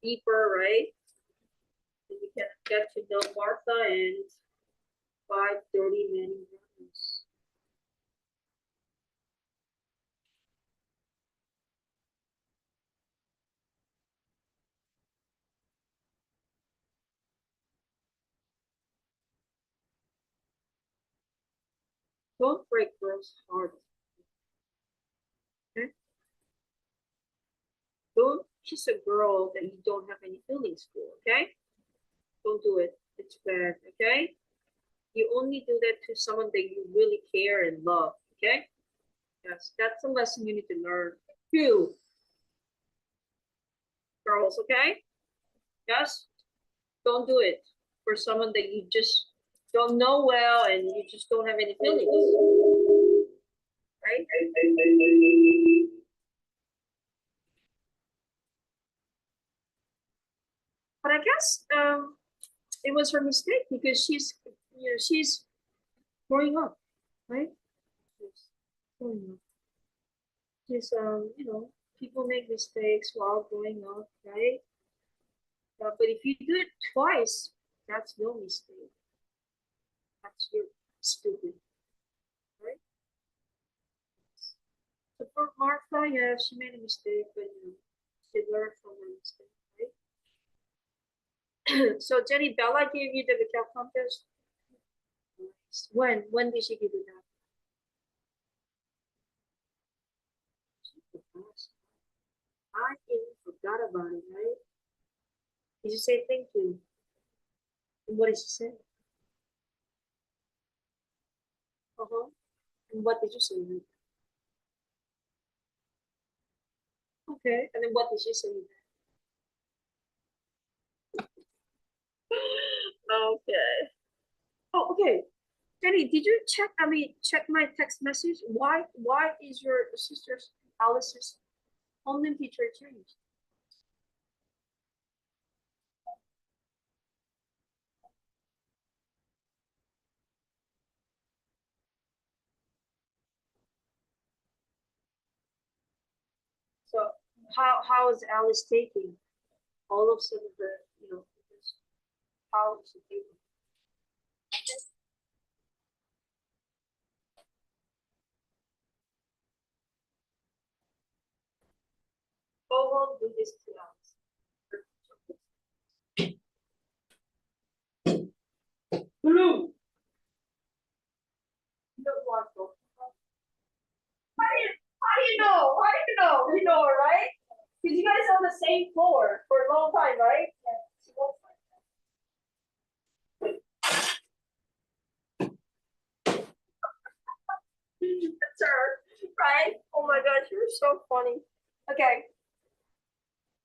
deeper, right? And you can get to know Martha and 5:30 many runners. Don't break girls' hearts. Okay? Don't kiss a girl that you don't have any feelings for, okay? Don't do it. It's bad, okay? You only do that to someone that you really care and love, okay? Yes, that's a lesson you need to learn. Two, girls, okay? Yes? Don't do it for someone that you just don't know well and you just don't have any feelings, right? But I guess it was her mistake because she's growing up, right? She's growing up. She's people make mistakes while growing up, right? But if you do it twice, that's no mistake. That's your stupid, right? So for Martha, yeah, she made a mistake, but she learned from her mistake, right? So Jenny, Bella gave you the guitar contest. When did she give you that? I even forgot about it, right? Did you say thank you? And what did she say? Uh-huh. And what did you say? Okay. And then what did she say? Okay. Oh, okay. Jenny, did you check? I mean, check my text message. Why is your sister's Alice's homeroom teacher changed? So how is Alice taking all of sudden how is she taking? Go home, do this 2 hours. Blue. You don't want to. How do you know? How do you know? You know, right? Because you guys on the same floor for a long time, right? That's her, right? Oh my gosh, you're so funny. Okay,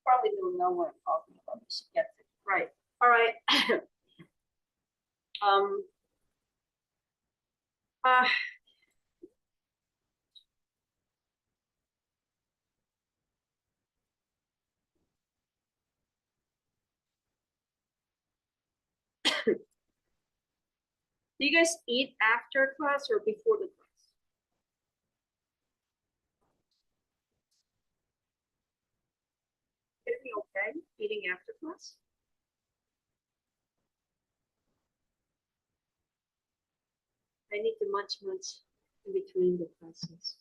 probably don't know what I'm talking about. She gets it right. All right. um. Uh, do you guys eat after class or before the class? Is it okay eating after class? I need to munch in between the classes.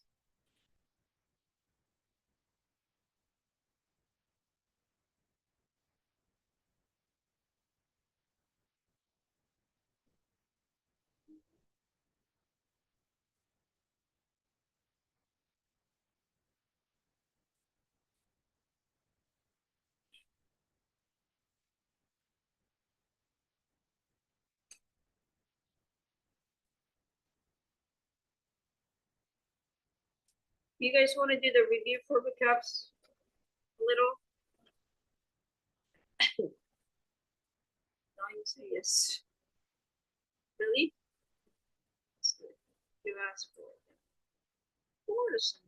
You guys want to do the review for recaps a little? No, you say yes. Really? You asked for it. Of course.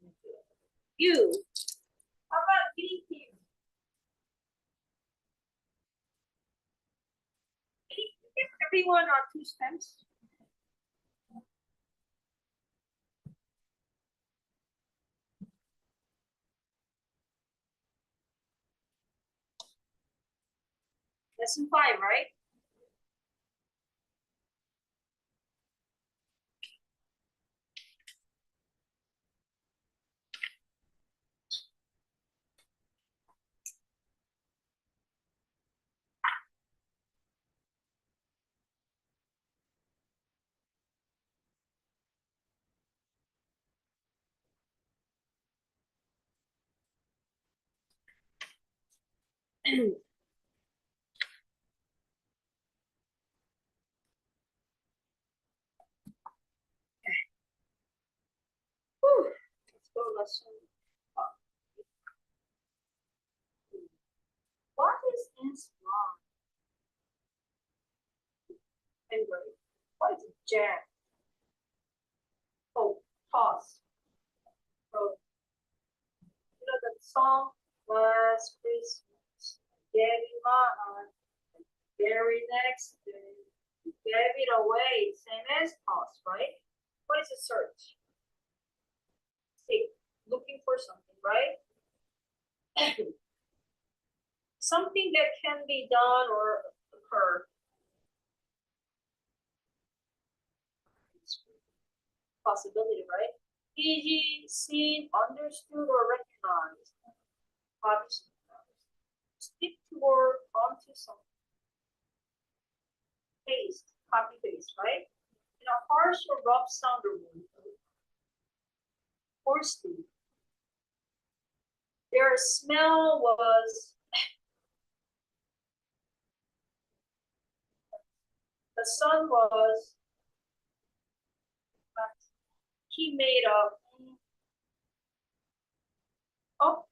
You. How about me here? Give everyone on 2 stems. Lesson 5, right? Whew. Let's go lesson 5. What is this wrong? Anyway, what is jam? Oh, toss. Oh, you know that song? Last Christmas, gave you my heart. Very next day, you gave it away. Same as toss, right? What is a search? Seek, looking for something, right? Something that can be done or occur. Possibility, right? Easy, seen, understood, or recognized. Obviously, stick to or onto something. Paste, copy paste, right? In a harsh or rough sounder word. Horsey. Their smell was, the sun was, he made up. Oh,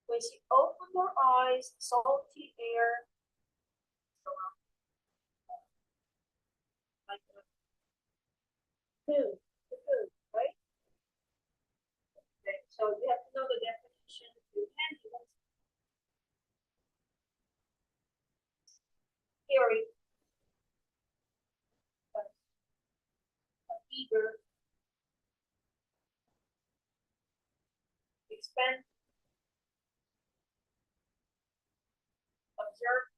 when she opened her eyes, salty air, like a cocoon, right? Okay, so you have to know the definition. You can do it. Theory, eager, expand, observe,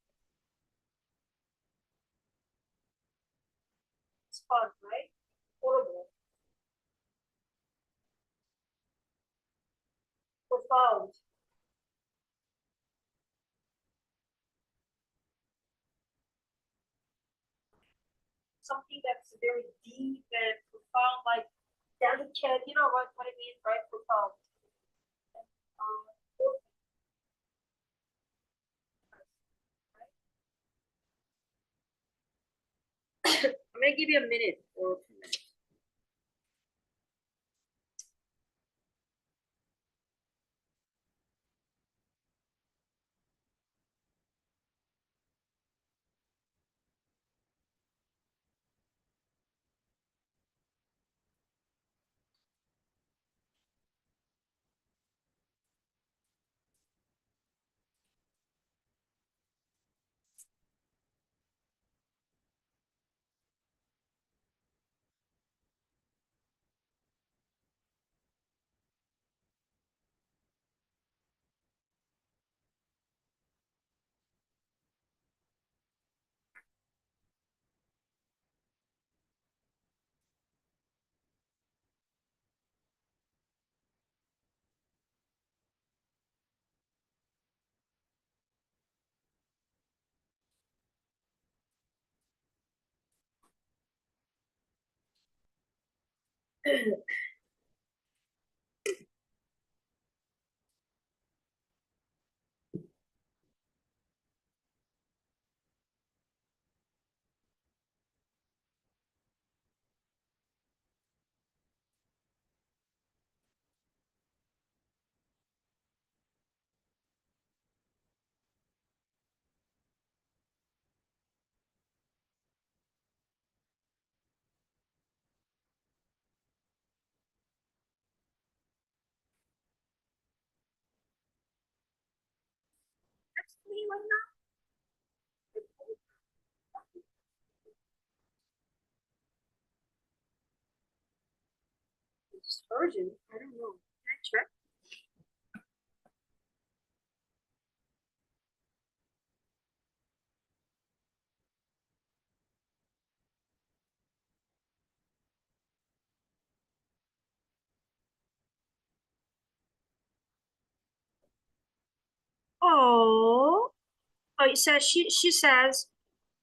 spot, right? Portable, profound, something that's very deep and profound, like delicate. You know what I mean, right? Profound. Um, I'm gonna give you a minute or 2 minutes. That's me right now. Surgeon, I don't know. Can I check? Oh, it says she says,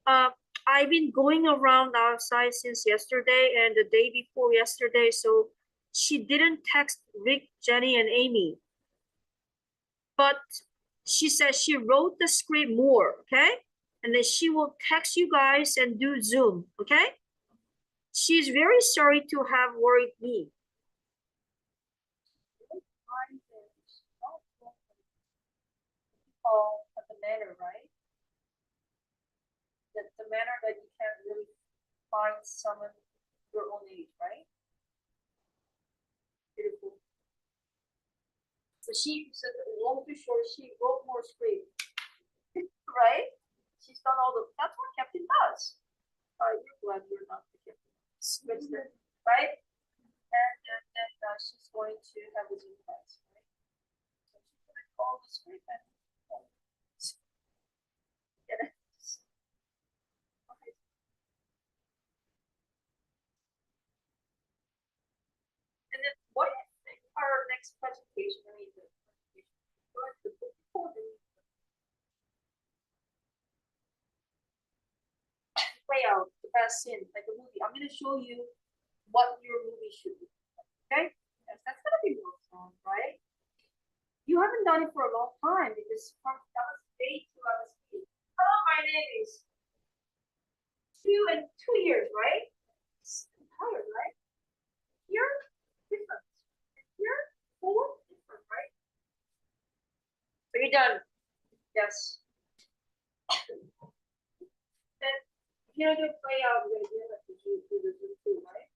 I've been going around outside since yesterday and the day before yesterday, so she didn't text Rick, Jenny, and Amy. But she says she wrote the script more, okay? And then she will text you guys and do Zoom, okay? She's very sorry to have worried me. The manner, right? The manner that you can't really find someone your own age, right? Beautiful. So long to short, she wrote more script, right? She's done all the, that's what Captain does. You're glad you're not the Captain, right? And then she's going to have a Zoom class, right? So she's going to call the script and get it. Okay. And then what do you think our next presentation? I mean, the play out the best scene, like a movie. I'm gonna show you what your movie should be. Okay? Yes, that's gonna be more fun, right? You haven't done it for a long time because from that was day 2 hours. Hello, my name is 2 years, right? It's tired, right? Here, different. Here, 4, different, right? So you're done. Yes. Then if you're gonna play out, we're gonna do it like you do the too, right?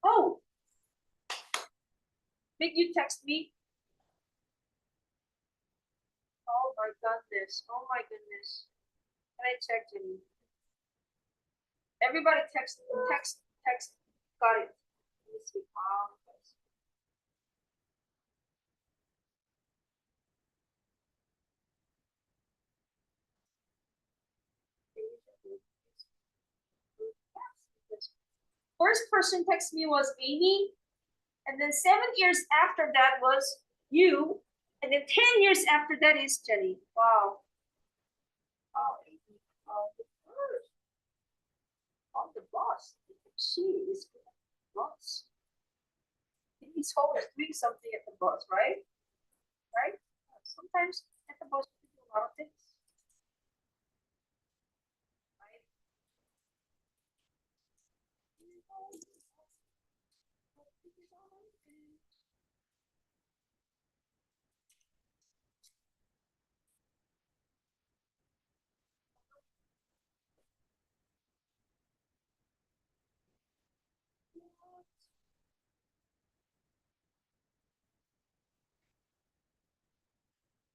Oh, did you text me? Oh my goodness. Oh my goodness. Can I check, Jimmy? Everybody text. Got it. Let me see. First person text me was Amy, and then 7 years after that was you, and then 10 years after that is Jenny. Wow. Wow, Amy. The first. On the boss. She is the boss. He's always doing something at the boss, right? Right? Sometimes at the boss we do a lot of things. Right?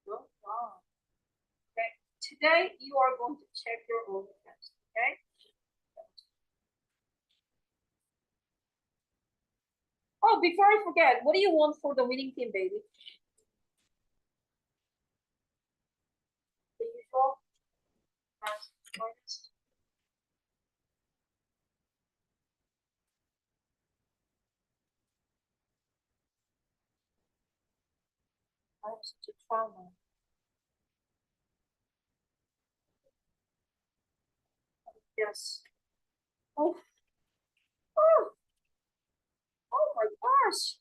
No? Wow. Okay. Today you are going to check your own test. Okay. Oh, before I forget, what do you want for the winning team, baby? The usual. Minus. I have such a trauma. Yes. Oh. Oh. Oh my gosh.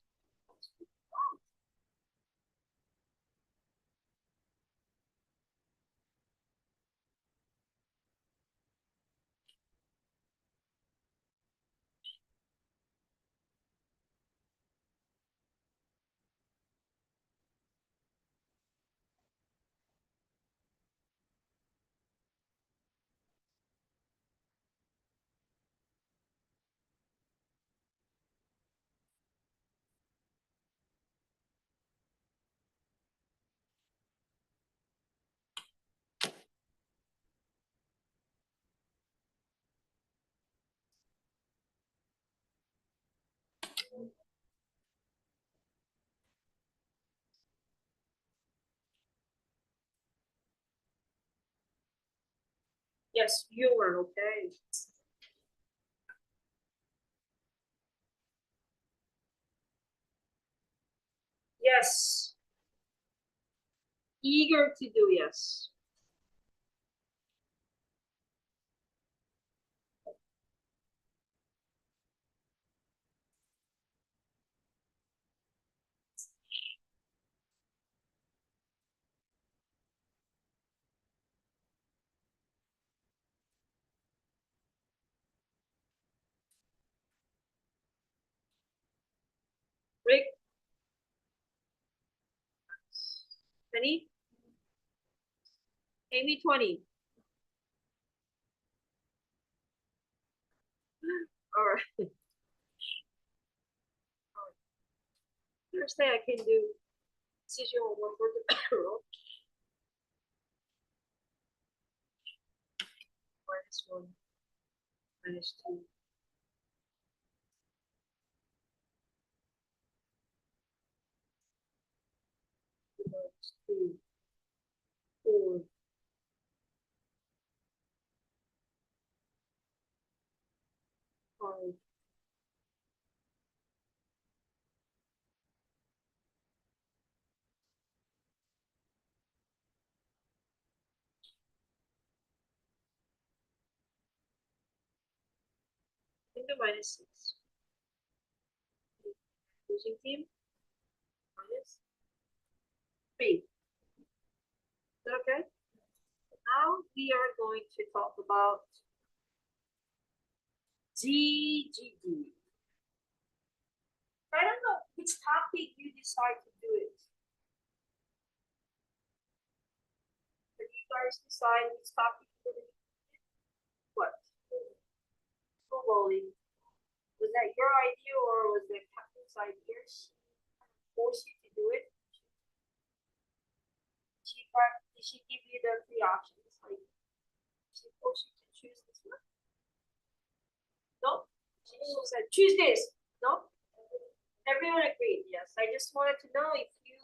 Yes, you were okay. Yes. Eager to do, yes. Rick, Penny, Amy 20. All right. Thursday I can do decision on one for the girl. Minus one, minus two. Minus two, four, five. Into minus six. Losing team, minus three. Is that okay? Now we are going to talk about GGD. I don't know which topic you decide to do it. But you guys decide which topic you're going to do. What? School bowling. Was that your idea or was it Captain's idea? She forced you to do it. Did she give you the three options? Like, she forced you to choose this one? No? She said, choose this. No? Everyone agreed, yes. I just wanted to know if you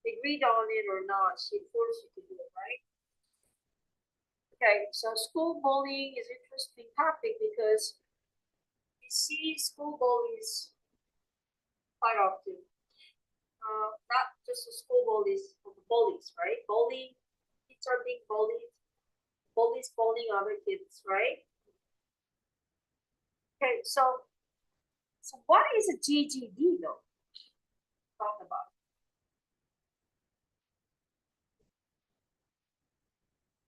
agreed on it or not. She forced you to do it, right? Okay, so school bullying is an interesting topic because We see school bullies quite often. Not just the school bullies, right? Bullying, kids are being bullied, bullies bullying other kids, right? Okay, so what is a GGD though? Talk about.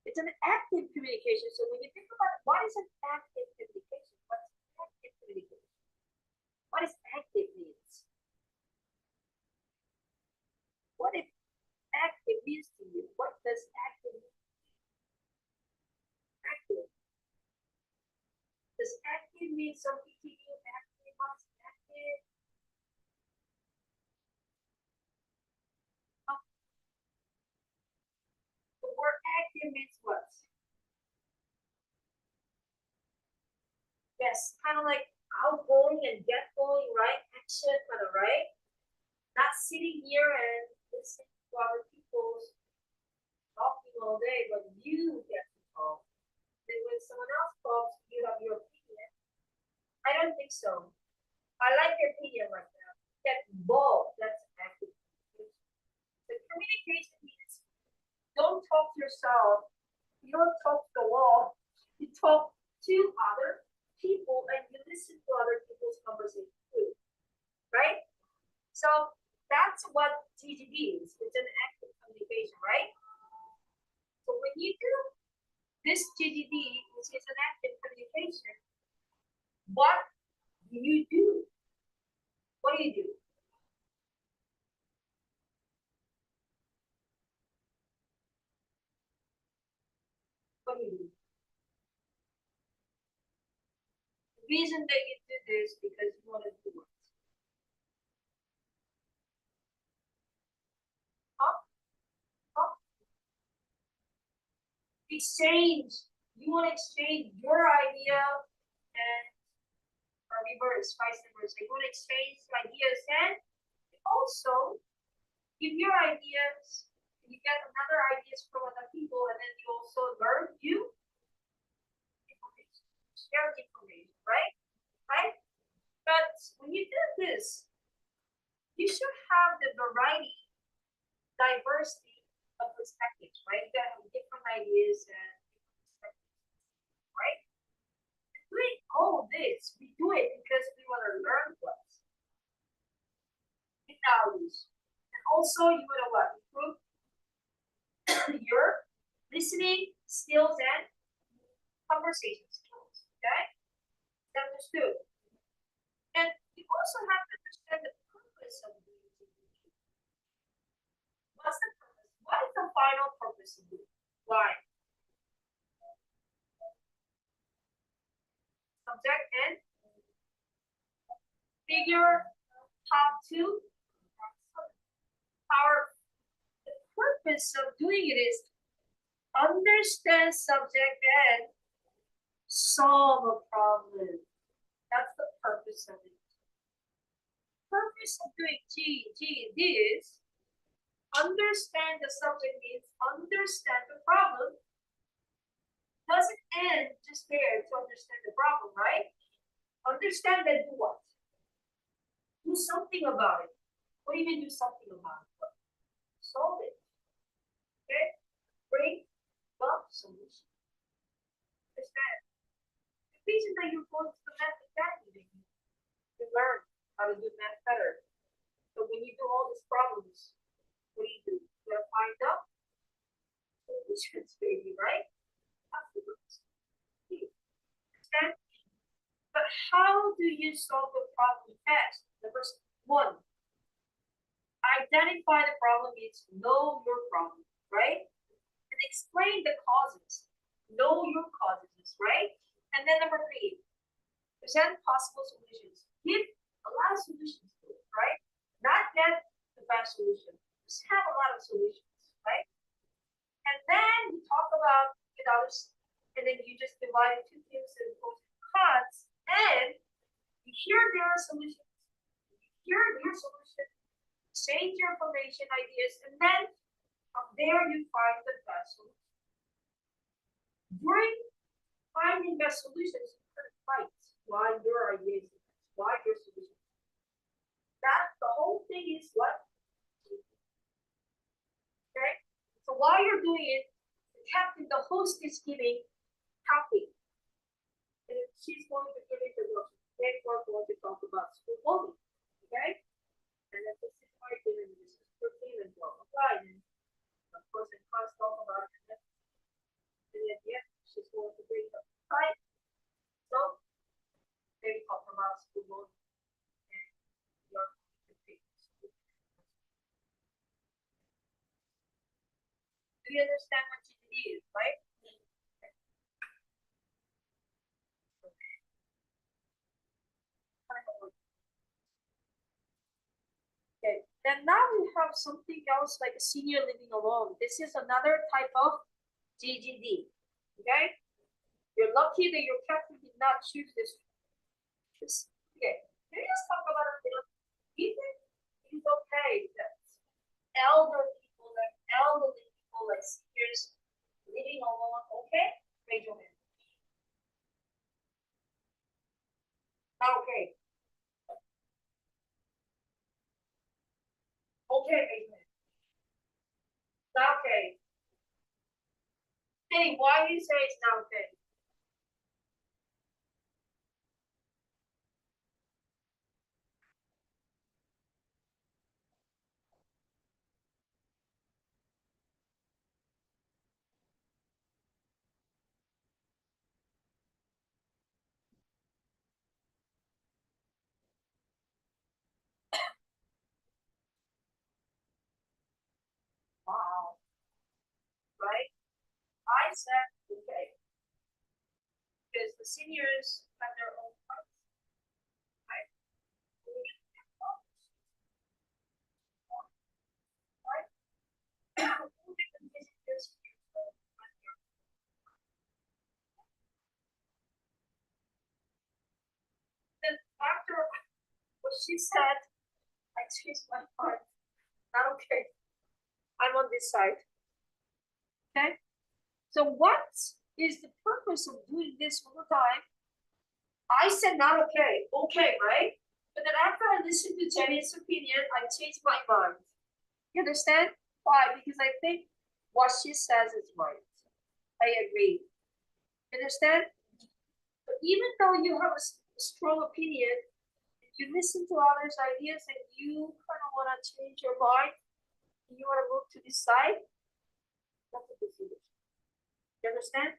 It's an active communication. So when you think about what is an active communication, what's active communication? What is active means? What if active means to you? What does active mean? Active. Does active mean something to you? Active, what's active? The word active means what? Yes, kind of like outgoing and get going, right? Action, kind of, right? Not sitting here and listening to other people's talking all day, but you get to talk. Then when someone else talks, you have your opinion. I don't think so. I like your opinion right now. Get involved. That's active communication. The communication means don't talk to yourself. You don't talk to the wall. You talk to other people and you listen to other people's conversation too. Right? So that's what GGD is. It's an active communication, right? So when you do this GGD, which is an active communication, what do you do? What do you do? What do you do? The reason that you do this because you want to do it. Huh? Huh? Exchange. You want to exchange your idea and or reverse, vice versa. You want to exchange ideas and also give your ideas. You get another ideas from other people, and then you also learn new information, share information, right? Right? But when you do this, you should have the variety, diversity of perspectives, right? You gotta have different ideas and different perspectives, right? Doing all this, we do it because we want to learn what in values. And also you want to what? Improve your listening skills and conversation skills. Okay? Understood. And you also have to understand the purpose of doing it. What's the purpose? What is the final purpose of doing it? Why? Subject and figure how to our the purpose of doing it is understand subject and solve a problem. That's the purpose of it. Purpose of doing G is understand the subject means understand the problem. Doesn't end just there to understand the problem, right? Understand and do what? Do something about it. What do you mean do something about it? Solve it. Okay? Bring the solution. Understand? The reason that you're going to the math academy, you learn how to do math better. So when you do all these problems, what do? You gotta find out solutions, baby, right? Afterwards. Understand? But how do you solve the problem fast? Number one, identify the problem means know your problem, right? And explain the causes. Know your causes, right? And then number three, present possible solutions. Give a lot of solutions to it, right? Not get the best solution. Just have a lot of solutions, right? And then you talk about with others, and then you just divide two things and pros and cons, and you hear their solutions, you hear your solution, exchange your information, ideas, and then from there you find the best solution. During finding best solutions, you could fight. why your idea is the best, why your solution. That the whole thing is what? Okay? So while you're doing it, the captain, the host is giving topic. And she's going to give it the notes. Next we're going to talk about school bullying. Okay? And then this is my thing, and this is 13 and blah blah blah. And of course in class talk about it. And then yeah, she's going to bring up right. So they talk about school bullying and your do you understand what you did, right? Okay, then now we have something else like a senior living alone. This is another type of GGD. Okay, you're lucky that your captain did not choose this. Okay, can we just talk about it? Even it is okay that elderly people like seniors living alone. Okay, raise your hand. Okay, okay, raise your hand. Okay. Hey, why do you say it's not okay? Wow, right? I said okay because the seniors have their own rights, right? Right? Then after what she said, I changed my mind. Not okay. I'm on this side. Okay. So what is the purpose of doing this all the time? I said not okay. Okay, right? But then after I listened to Jenny's opinion, I changed my mind. You understand? Why? Because I think what she says is right. I agree. You understand? But even though you have a strong opinion, if you listen to others' ideas and you kind of want to change your mind, and you want to move to this side, that's a decision. You understand?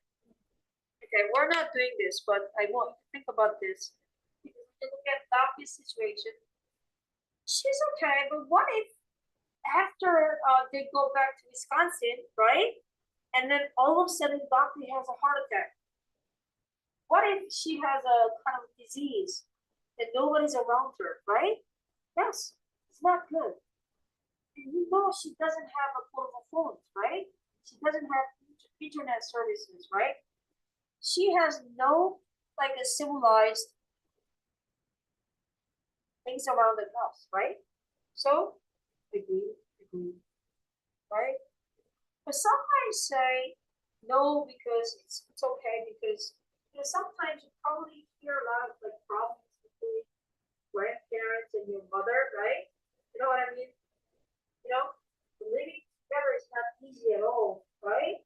Okay, we're not doing this, but I want you to think about this. Because if you look at Daphne's situation, she's okay, but what if after they go back to Wisconsin, right? And then all of a sudden Daphne has a heart attack. What if she has a kind of disease and nobody's around her, right? Yes, it's not good. And you know she doesn't have a portable phone, right? She doesn't have internet services, right? She has no like a civilized things around the house, right? So agree, right? But some might say no because it's okay because sometimes you probably hear a lot of like problems between grandparents and your mother, right? You know what I mean? You know, living together is not easy at all, right?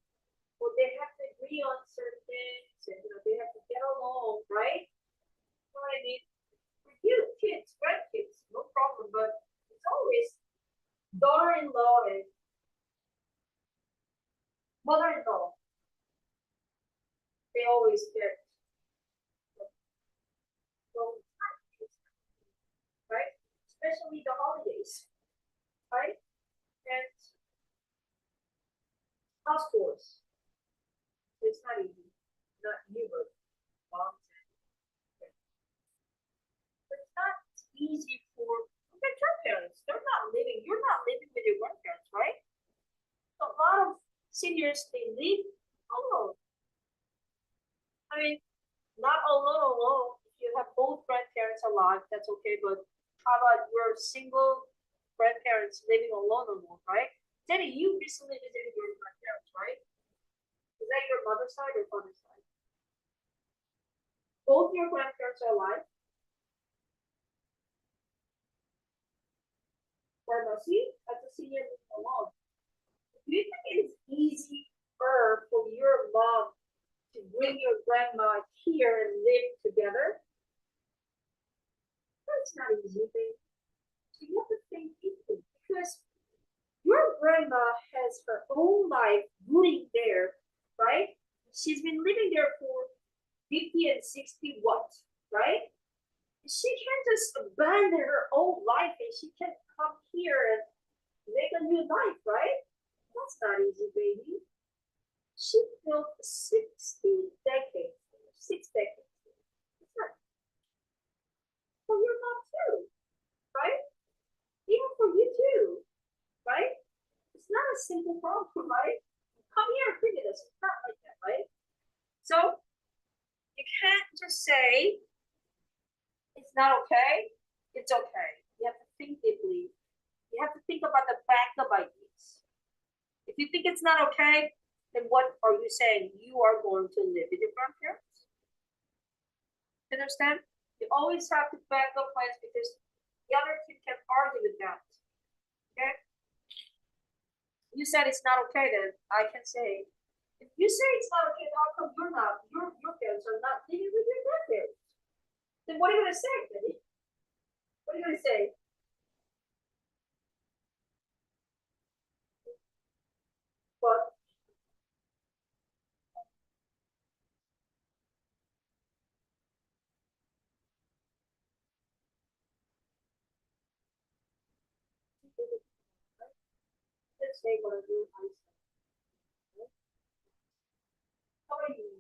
Well, they have to agree on certain things, and they have to get along, right? You know what I mean? For you, kids, grandkids, no problem, but it's always daughter-in-law and mother-in-law. They always get well, right? Especially the holidays, right? And house chores. It's not easy. Not you, but moms. But it's not easy for the grandparents. They're not living. You're not living with your grandparents, right? A lot of seniors they live alone. I mean, not alone. If you have both grandparents alive, that's okay. But how about your single grandparents living alone, right? Jenny, you recently visited your grandparents, right? Is that your mother's side or father's side? Both your grandparents are alive. Grandma, see, as a senior alone. Do you think it is easier for your mom to bring your grandma here and live together? That's not easy, baby. So you have to think deeply because your grandma has her own life rooting there, right? She's been living there for 50 and 60 what, right? She can't just abandon her old life and she can come here and make a new life, right? That's not easy, baby. She built 60 decades, 6 decades. It's not for your mom too, right? Even for you too, right? It's not a simple problem, right? Come here and think of this. It's not like that, right? So you can't just say it's not okay. It's okay. You have to think deeply. You have to think about the backup ideas. If you think it's not okay, then what are you saying? You are going to live with your grandparents? Understand? You always have to back up plans because the other kid can argue with that. Okay? You said it's not okay, then I can say, if you say it's not okay, how come you're not, your parents are not living with your grandparents? Then what are you gonna say, Betty? What are you gonna say? But let's say what I do, I say, how are you?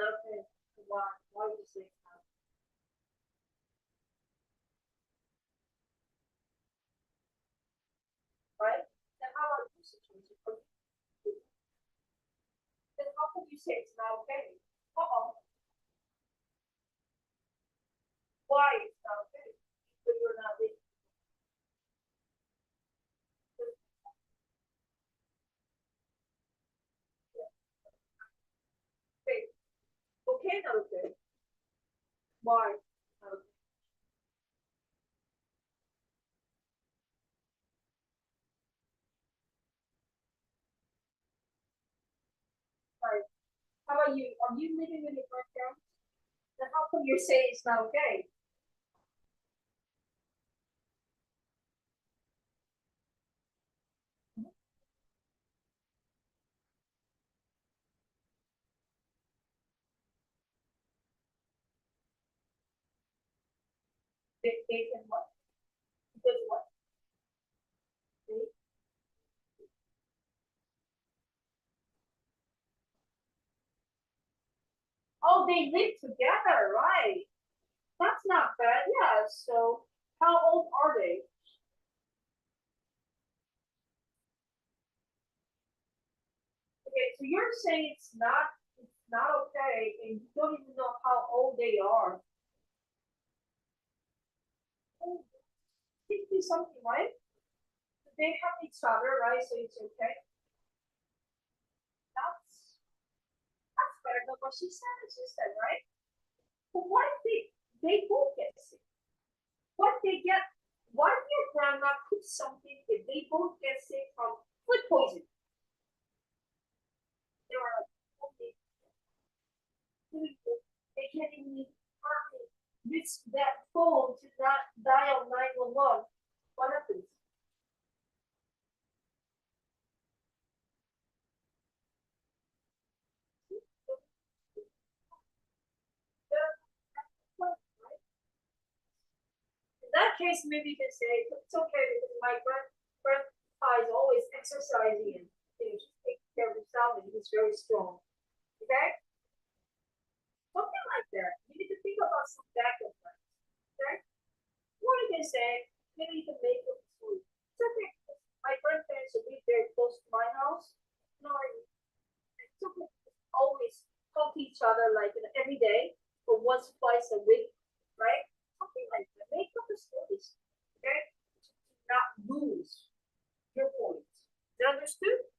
Okay, why? Why do you say that? Right? Then how about your situation? Then how could you say it's not okay? Uh-oh. Why it's not okay? But you're not living. Okay, okay, not okay. Why? Not okay. Right. How about you? Are you living with your grandparents? Then how come you say it's not okay? They can what? Because what? They, oh, they live together, right? That's not bad. Yeah. So how old are they? Okay, so you're saying it's not okay, and you don't even know how old they are. Oh, 50 something, right? They have each other, right? So it's okay. That's that's better than what she said, right? But what if they both get sick? What if they get what if your grandma cooks something if they both get sick from food poisoning? They were like, okay, they can't even eat perfect. Use that phone to not dial 911. What happens? In that case, maybe you can say it's okay because my grandpa is always exercising and taking care of himself and he's very strong. Okay? Something like that. You need to think about some backup plans. Okay? Or you can say, maybe you can make up food. It's okay. My grandparents live very close to my house. You know, it's okay. Always talk to each other like every day or once, twice a week, right? Something like that. Make up the stories. Okay? Not lose your point. Is that understood?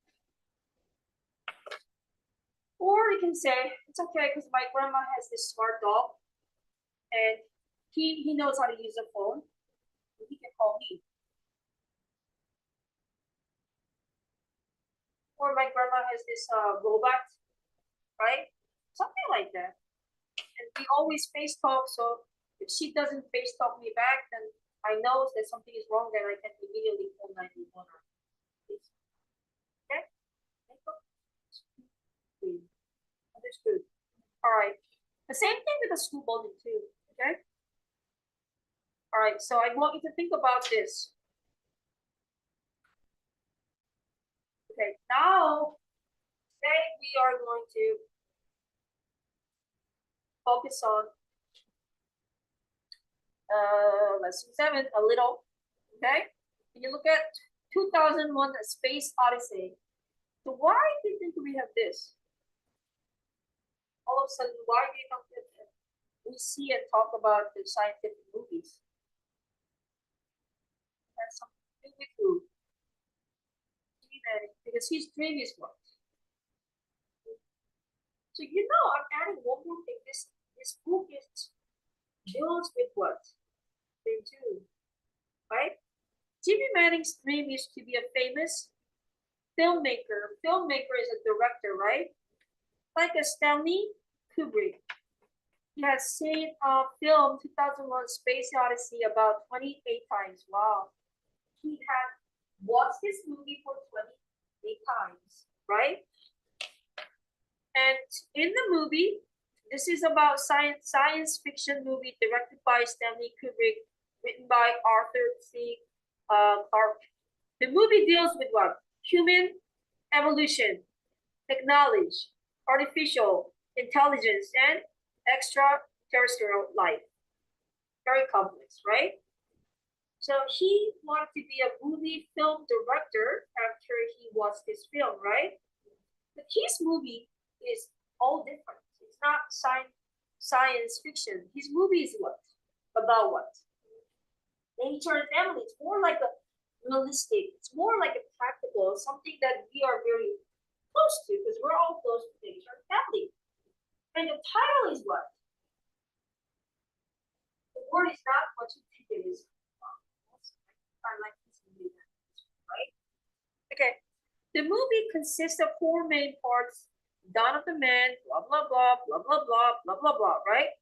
Or you can say, it's okay because my grandma has this smart dog and he knows how to use a phone. He can call me. Or my grandma has this robot, right? Something like that. And we always face talk, so if she doesn't face talk me back, then I know that something is wrong, then I can immediately call 911. Okay? Understood. All right. The same thing with the school building too. Okay. All right. So I want you to think about this. Okay. Now, today we are going to focus on lesson 7 a little. Okay. When you look at 2001: A Space Odyssey. So why do you think we have this? All of a sudden, why do you think that we see and talk about the scientific movies? That's something to do with who? Because his dream is what? So I'm adding one more thing. This book is deals with what? They do, right? Jimmy Manning's dream is to be a famous filmmaker. Filmmaker is a director, right? Like a Stanley Kubrick. He has seen film 2001: Space Odyssey about 28 times. Wow. He had watched this movie for 28 times, right? And in the movie, this is about science fiction movie directed by Stanley Kubrick, written by Arthur C. Clarke. The movie deals with what? Human evolution, technology, artificial intelligence, and extraterrestrial life. Very complex, right? So he wanted to be a movie film director after he watched this film, right? But his movie is all different. It's not science fiction. His movie is what? About what? Nature and family. It's more like a realistic. It's more like a practical, something that we are very close to because we're all close to nature and family. And the title is what? The word is not what you think it is. I like this movie, right? Okay. The movie consists of 4 main parts. Dawn of the Man, blah blah blah, blah blah blah, blah blah blah, right?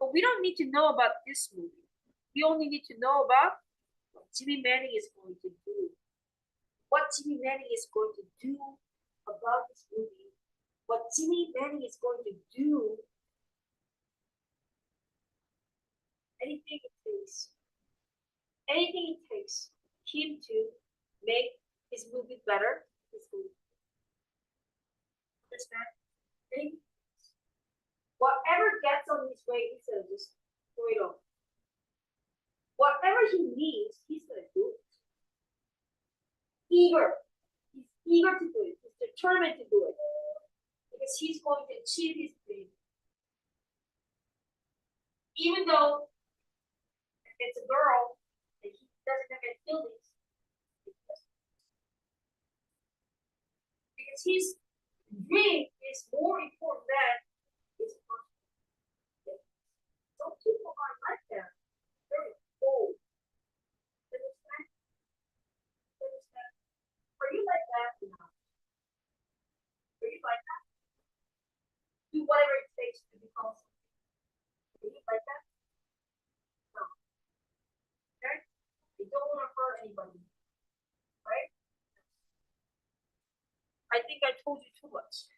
But we don't need to know about this movie. We only need to know about what Jimmy Manning is going to do. What Jimmy Manning is going to do about this movie. What Jimmy Manning is going to do. Anything it takes. Anything it takes him to make his movie better. His movie. Understand? Whatever gets on his way, he's gonna just throw it on. Whatever he needs, he's gonna do it. Eager. He's eager to do it. He's determined to do it. Because he's going to achieve his dream. Even though it's a girl and he doesn't have any feelings. Because his dream is more important than his personal. Some people are like that. Very cold. Understand? Understand? Are you like that? No. Are you like that? Do whatever it takes to become something. Are you like that? No. Okay? You don't want to hurt anybody. Right? I think I told you too much.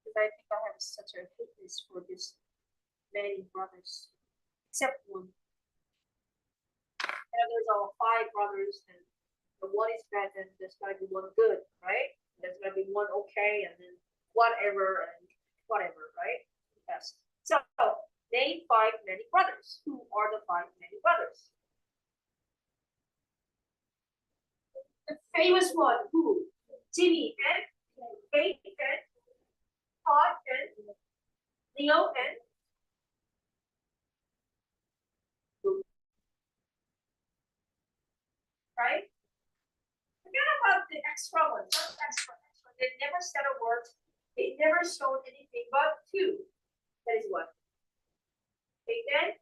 Because I think I have such a fitness for this many brothers. Except one. And there's all 5 brothers, and the one is bad, and there's gotta be one good, right? There's gotta be one okay, and then whatever and whatever, right? Yes. So name 5 many brothers. Who are the 5 many brothers? The famous one, who? Jimmy and Kate and Todd and Leo and Luke. Right? Forget about the extra ones. Not extra. They never said a word. It never showed anything but two. That is what. Okay, then.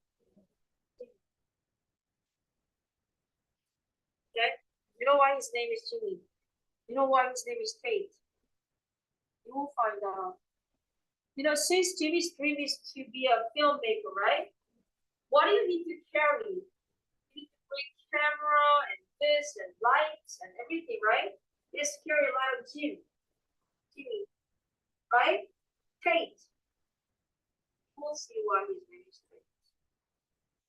Okay. You know why his name is Jimmy? You know why his name is Tate? You will find out. You know, since Jimmy's dream is to be a filmmaker, right? What do you need to carry? You need to bring camera and this and lights and everything, right? Just carry a lot of Jimmy, right? Tate. We'll see why his name is Tate.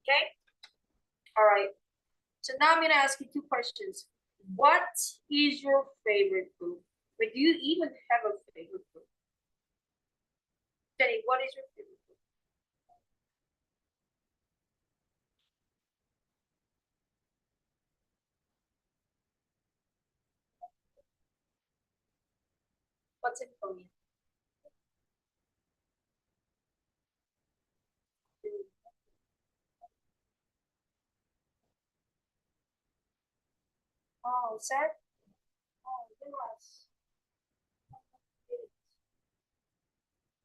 Okay? All right. So now I'm going to ask you two questions. What is your favorite food? But do you even have a favorite food? Jenny, what is your favorite food? What's in Korean? Oh, sad. Oh, yes.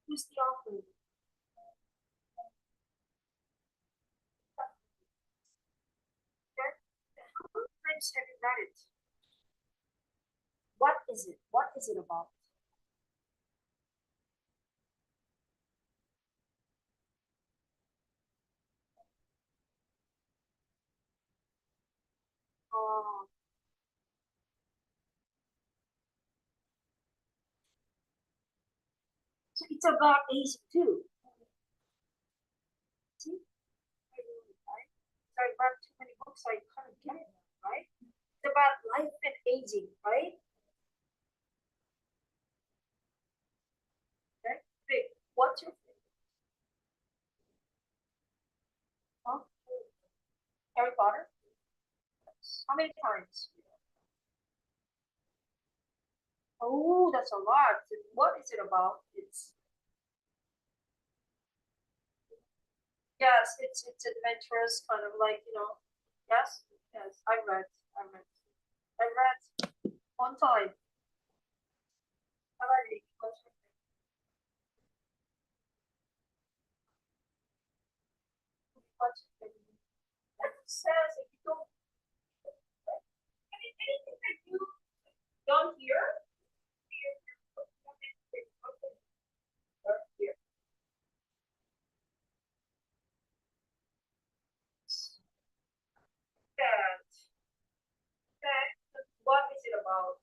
Who's the author? Okay. How many times have you read it? What is it? What is it about? Oh, so it's about Asia too. See? Right? So I read too many books, I couldn't get it, right? It's about life and aging, right? Okay. Big. What's your favorite? Huh? Harry Potter? How many times? Oh, that's a lot. What is it about? It's yes, it's adventurous, kind of like yes, yes. I read one time. How about you? What's your favorite? It says if you don't anything that you don't hear, hear. And what is it about?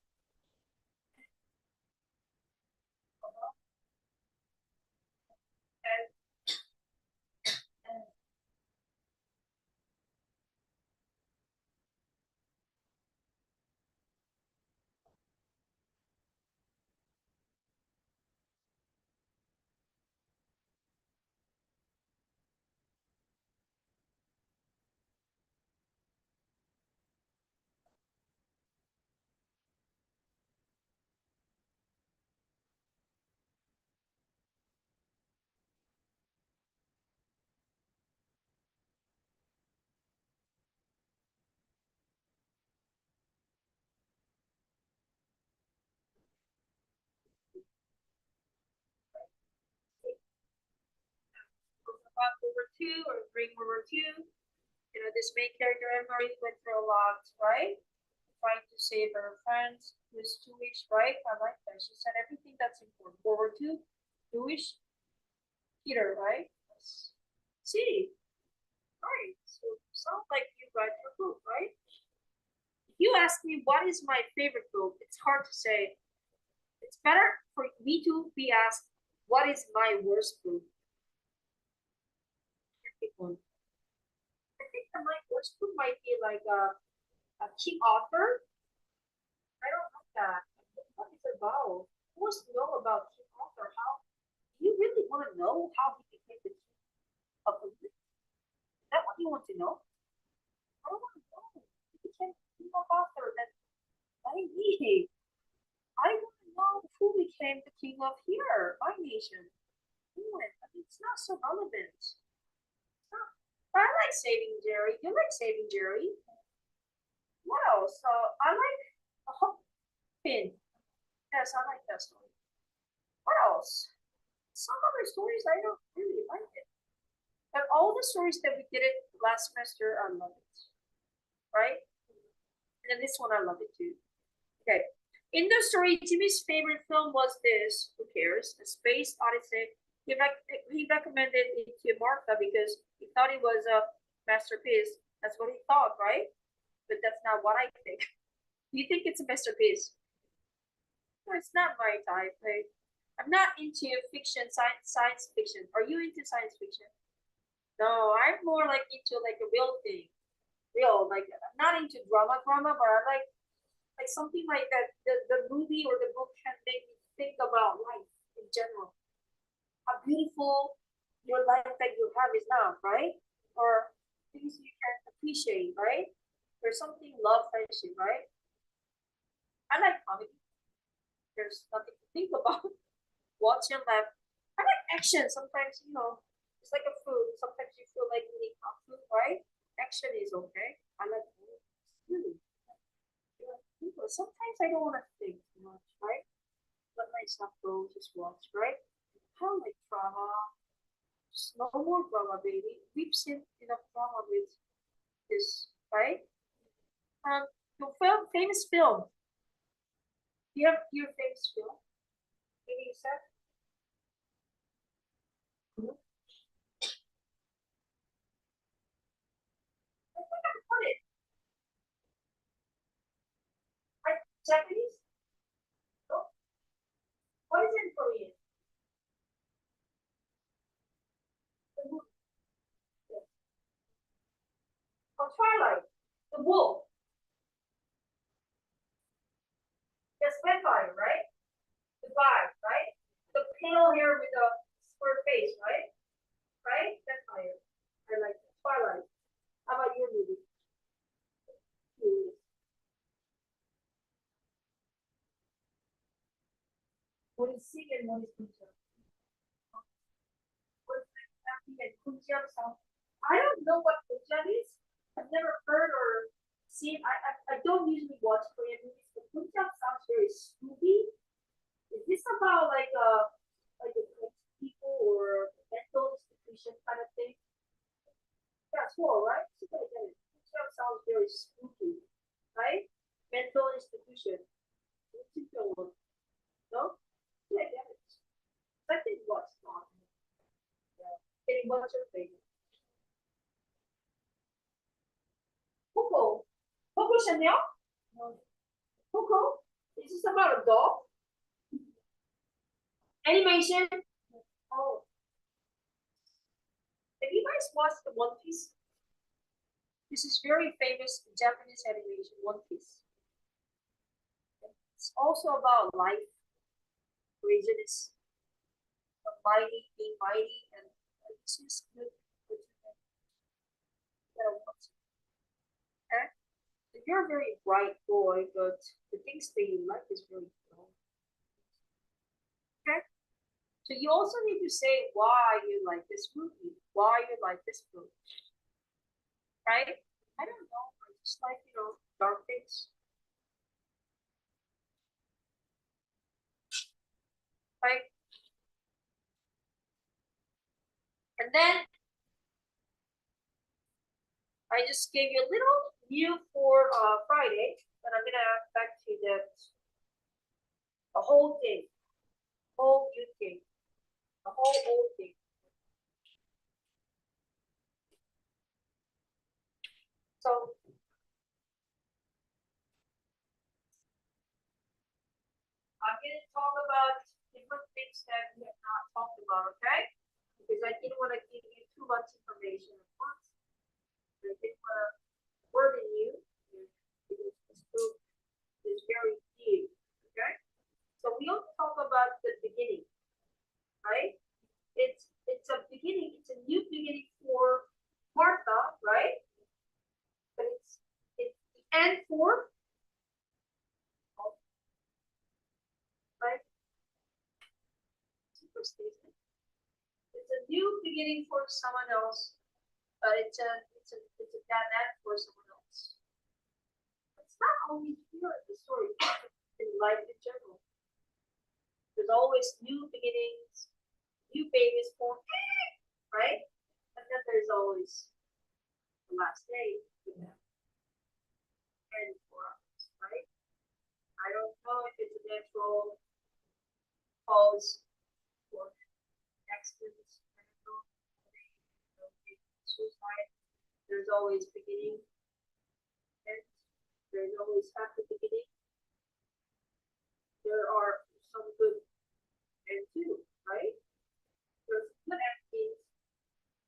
And about World War II or during World War II, this main character Emery went through a lot, right? Trying to save her friends who's Jewish, right? I like that. She said everything that's important. World War II, Jewish, Peter, right? Yes. See, right. So sounds like you read her book, right? If you ask me what is my favorite book, it's hard to say. It's better for me to be asked what is my worst book. I think that my worst book might be like a King Author. I don't like that. What is it about? Who wants to know about King Arthur? How do you really want to know how he became the king of the Is that what you want to know? I don't want to know. He became King of Arthur. Then I need. I want to know who became the king of here, my nation. England. I mean, it's not so relevant. It's not. But I like Saving Jerry. You like Saving Jerry? What else? I like a Hope Pin. Yes, I like that story. What else? Some other stories I don't really like it. But all the stories that we did it last semester, I love it. Right? And then this one I love it too. Okay. In the story, Jimmy's favorite film was this. Who cares? A Space Odyssey. He recommended it to Martha because he thought it was a masterpiece. That's what he thought, right? But that's not what I think. Do you think it's a masterpiece? No, it's not my type. Right? I'm not into fiction, science fiction. Are you into science fiction? No, I'm more like into like a real thing. Real, like I'm not into drama, but I like something like that. The movie or the book can make me think about life in general. How beautiful your life that you have is now, right? Or things you can appreciate, right? There's something love, friendship, right? I like comedy. There's nothing to think about. Watch and laugh. I like action. Sometimes, it's like a food. Sometimes you feel like eating hot food, right? Action is okay. I like movies. Really. Sometimes I don't want to think too much, right? Let myself go, just watch, right? How like drama. Just no more drama, baby. We've seen enough drama with this, right? The famous film. Do you have your famous film? Maybe you said? Mm-hmm. I think I put it. Right? Japanese? No? What is it in Korean? The movie. Yeah. Oh, Twilight. The Wolf. Yes, vampire, right? The guy, right? The pale hair with the square face, right? Right? Vampire. I like that. Twilight. How about your movie? Hmm. What is sing and what is Punjab? What is happy and Punjab sound? I don't know what Punjab is. I've never heard or seen. I don't usually watch Korean movies, but Punjab sounds very spooky. Is this about like a people or mental institution kind of thing? That's all, right? So again, Punjab sounds very spooky, right? Mental institution. No? Yeah, I get it. I think what's not. Yeah. Getting what's your favorite? Coco. Coco Chanel? No. Coco? Is this about a dog? Animation? Oh. Have you guys watched the One Piece? This is very famous Japanese animation, One Piece. It's also about life, craziness, mighty, being mighty, and it's just good. Okay? So you're a very bright boy, but the things that you like is very dull. Okay? So you also need to say why you like this movie, why you like this movie, right? I don't know. I just like, dark things, right? And then I just gave you a little view for Friday, but I'm gonna back to the whole thing, whole new thing, the whole old thing. So I'm gonna talk about different things that we have not talked about, okay? Because I didn't want to give you too much information at once. I didn't want to burden you because this book is very deep, okay? So we also talk about the beginning, right? It's a beginning, it's a new beginning for Martha, right? But it's the end for, right? Super statement. It's a new beginning for someone else, but it's a bad end for someone else. It's not only here in the story, in life in general. There's always new beginnings, new babies born, right? And then there's always the last day with them. And for us, right? I don't know if it's a natural cause for accidents, suicide. There's always beginning, and there's always happy beginning. There are some good and too, right? There's good endings.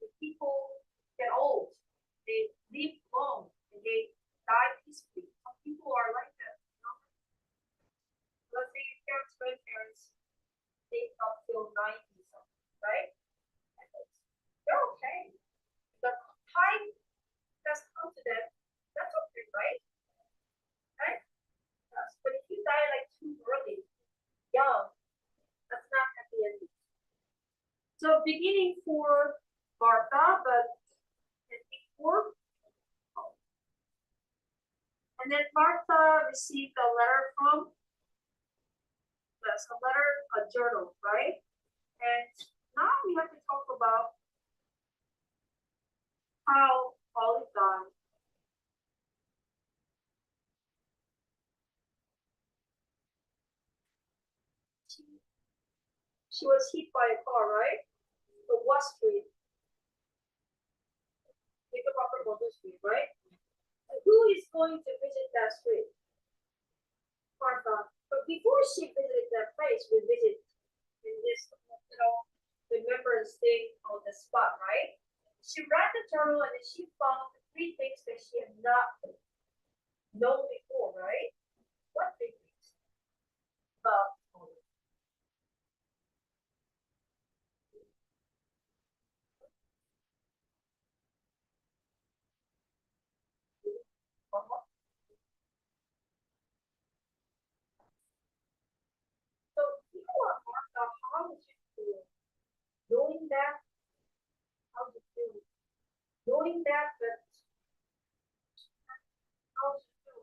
When people get old, they live long and they die peacefully. Some people are like that. You know? Let's say your parents, grandparents, they up till 90 something, right? And they're okay. The time has come to them, that's okay, right? Right? Yes. But if you die like too early, young, that's not happy ending. So beginning for Martha, but ending for and then Martha received a letter from yes, a letter, a journal, right? And now we have to talk about how Olive died. She was hit by a car, right? The what street? Think about the Motor Street, right? And who is going to visit that street? Martha. But before she visited that place, we visit in this remembrance thing on the spot, right? She read the journal and she found three things that she had not known before, right? What three things? About so you know what, Martha, how did you feel? Knowing that, how did you feel? Knowing that, but how did you feel?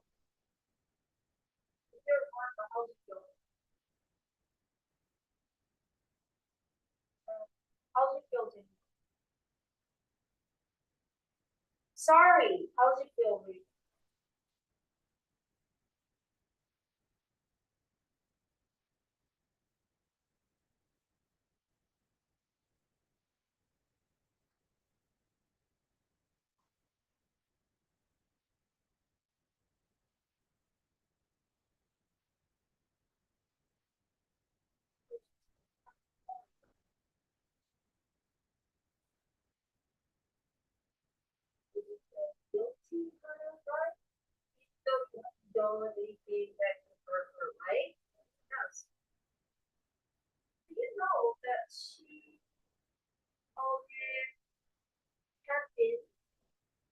Dear Martha, how did you feel? How did you feel, Jenny? Sorry, how did you feel, Reed? Did you feel guilty, kind of, right? You still don't anything that can hurt her, right? Yes. Do you know that she already had been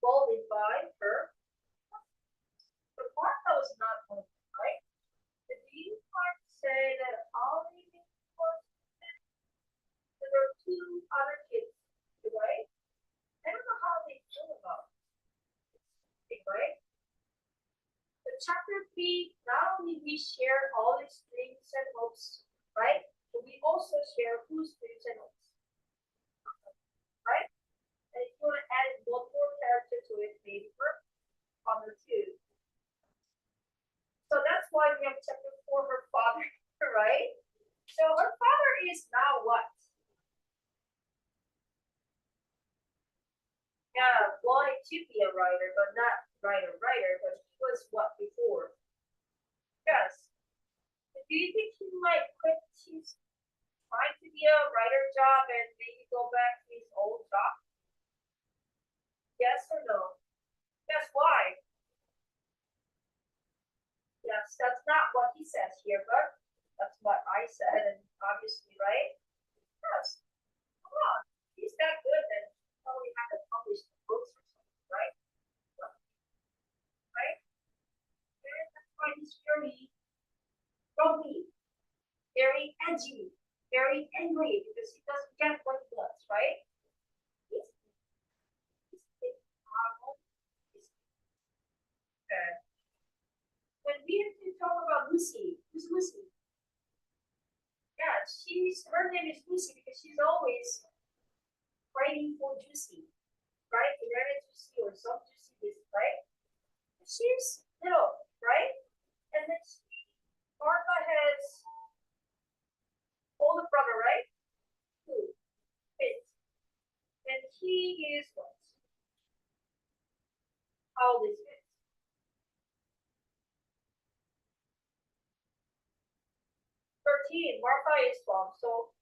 bullied by her? But Martha was not one of them, right? Do you want to say that Ollie was there were two other kids, right? I don't know how they feel about it, right? The chapter 3, not only we share all its dreams and hopes, right? But we also share whose dreams and hopes, right? And if you want to add one more character to it, maybe for father too. So that's why we have chapter 4, her father, right? So her father is now what? Yeah, wanted to be a writer, but not writer, but he was what before? Yes. Do you think he might quit his trying to be a writer job and maybe go back to his old job? Yes or no? Yes, why? Yes, that's not what he says here, but that's what I said, and obviously, right? Yes. Come on. He's that good, then probably had to publish the books or something, right? Right? And that's why he's very grumpy, very edgy, very angry because he doesn't get what he wants, right? He's, he's normal. He's good. When we have to talk about Lucy, who's Lucy? Yeah, juicy because she's always craving for juicy, right? Banana juicy or some juicy, right? She's little, right? And then Martha has older brother, right? Who? Fitz. And he is what? How old is Fitz? 13. Martha is 12. So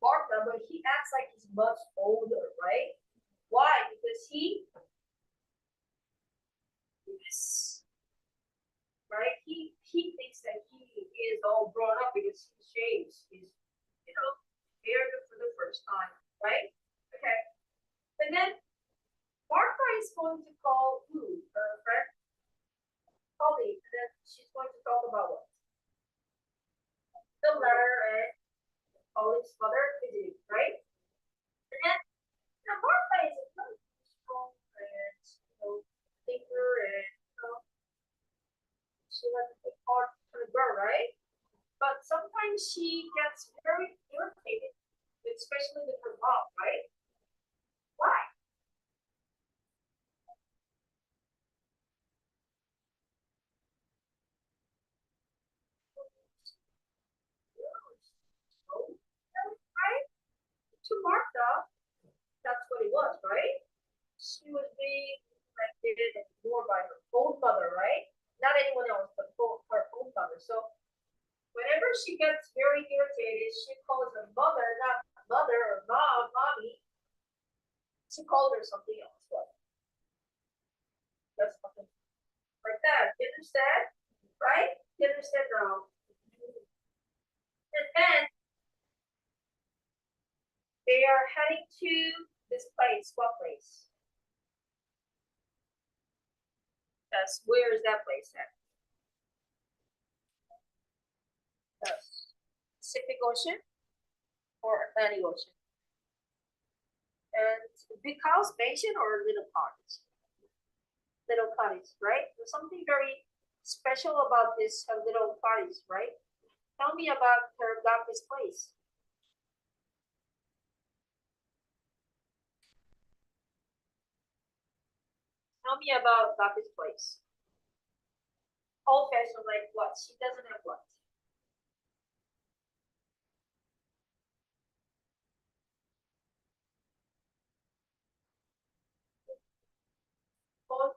Martha, but he acts like he's much older, right? Why? Because he, yes, right? He thinks that he is all grown up because he shaves his, hair for the first time, right? Okay. And then Martha is going to call who? Her friend? Holly. And then she's going to talk about what? The letter and Holly's mother, right? And then Martha is a very strong and thinker and she has a big heart for the girl, right? But sometimes she gets very irritated, especially with her mom, right? Why? Right? To Martha, that's what it was, right? She was being neglected and ignored by her own mother, right? Not anyone else, but her own mother. So whenever she gets very irritated, she calls her mother, not mother or mom, mommy. She called her something else. What? That's something like that. You understand? Right? You understand now? And then they are heading to this place. What place? Yes. Where is that place at? Yes. Pacific Ocean or Atlantic Ocean? And big house, mansion, or little cottage? Little cottage, right? There's something very special about this little cottage, right? Tell me about her Gabby's place. Tell me about Gabby's place. Old fashioned, like what? She doesn't have what? Old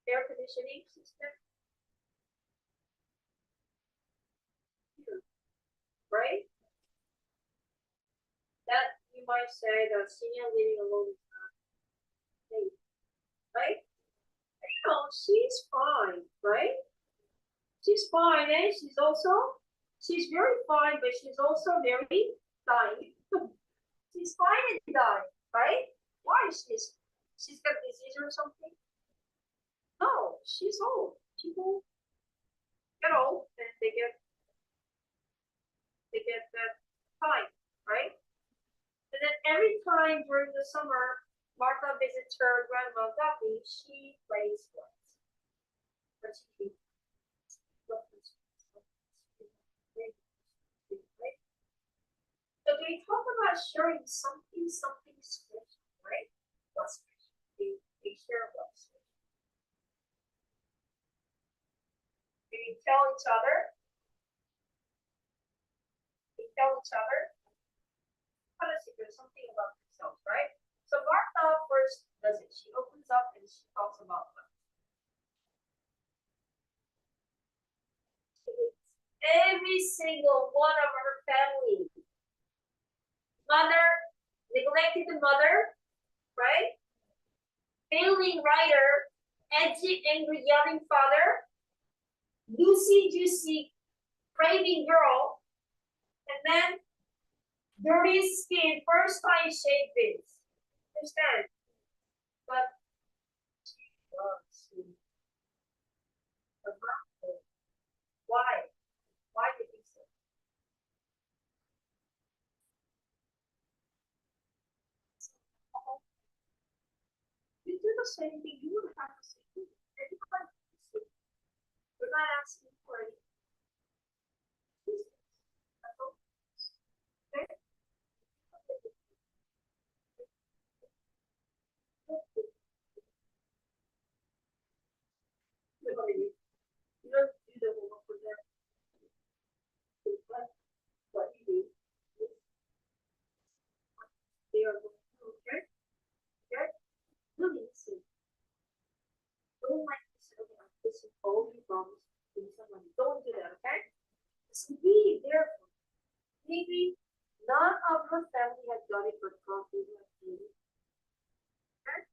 air conditioning system, right? That you might say that senior living alone is not safe, right? She's fine, right? She's fine, and she's very fine, but she's also very dying. She's fine and dying, right? Why? She's got disease or something? No, she's old. People get old and they get that time, right? And then every time during the summer, Martha visits her grandma Gabby, she plays what? What she so they talk about sharing something special, right? What's special? They share what's special. They tell each other. They tell each other kind of secret, something about themselves, right? So Martha first does it. She opens up and she talks about what? Every single one of her family. Mother, neglected mother, right? Failing writer, edgy, angry, yelling father, Lucy juicy, craving girl, and then dirty skin, first time shaved face. Understand? But why? Why do you think so? You do the same thing, you would have to say, everybody, we're not asking for it. are going through, okay? Okay? Really listen. Don't like this, okay, I'm listening all the problems to someone. Don't do that, okay? Just be there for them. Maybe none of her family had done it, but God gave her you. Okay?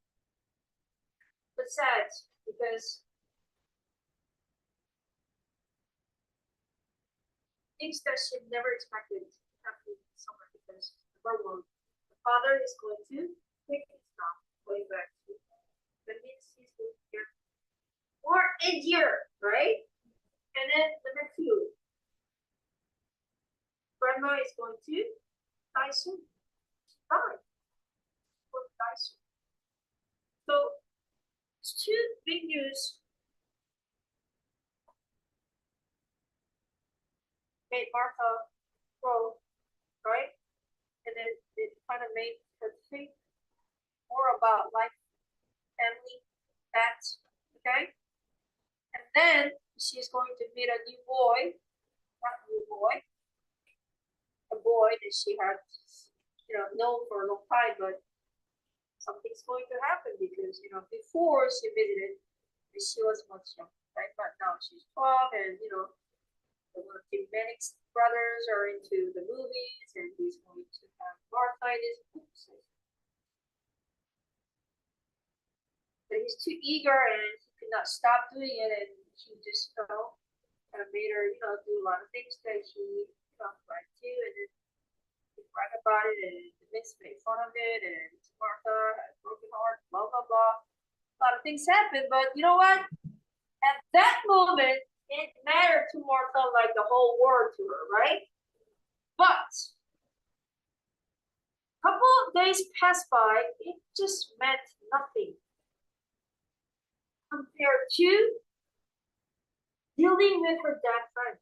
But sad because things that she never expected happen somewhere because number one, the father is going to take his job, going back to that means he's going to get more easier, right? And then number two, grandma is going to die soon. Die. Going to die soon. So it's two big news made Martha grow, right? And then it kind of made her think more about life, family, that, okay? And then she's going to meet a new boy, not new boy, a boy that she had, known for a long time, but something's going to happen because, before she visited, she was much younger, right? But now she's 12 and, the Manix brothers are into the movies and he's going to have arthritis. But he's too eager and he could not stop doing it and he just, kind of made her, do a lot of things that he, liked to and then he brag about it and the Vince made fun of it and Martha had a broken heart, blah, blah, blah. A lot of things happened, but you know what? At that moment, it mattered to Martha like the whole world to her, right? But a couple of days passed by, it just meant nothing compared to dealing with her dead friend.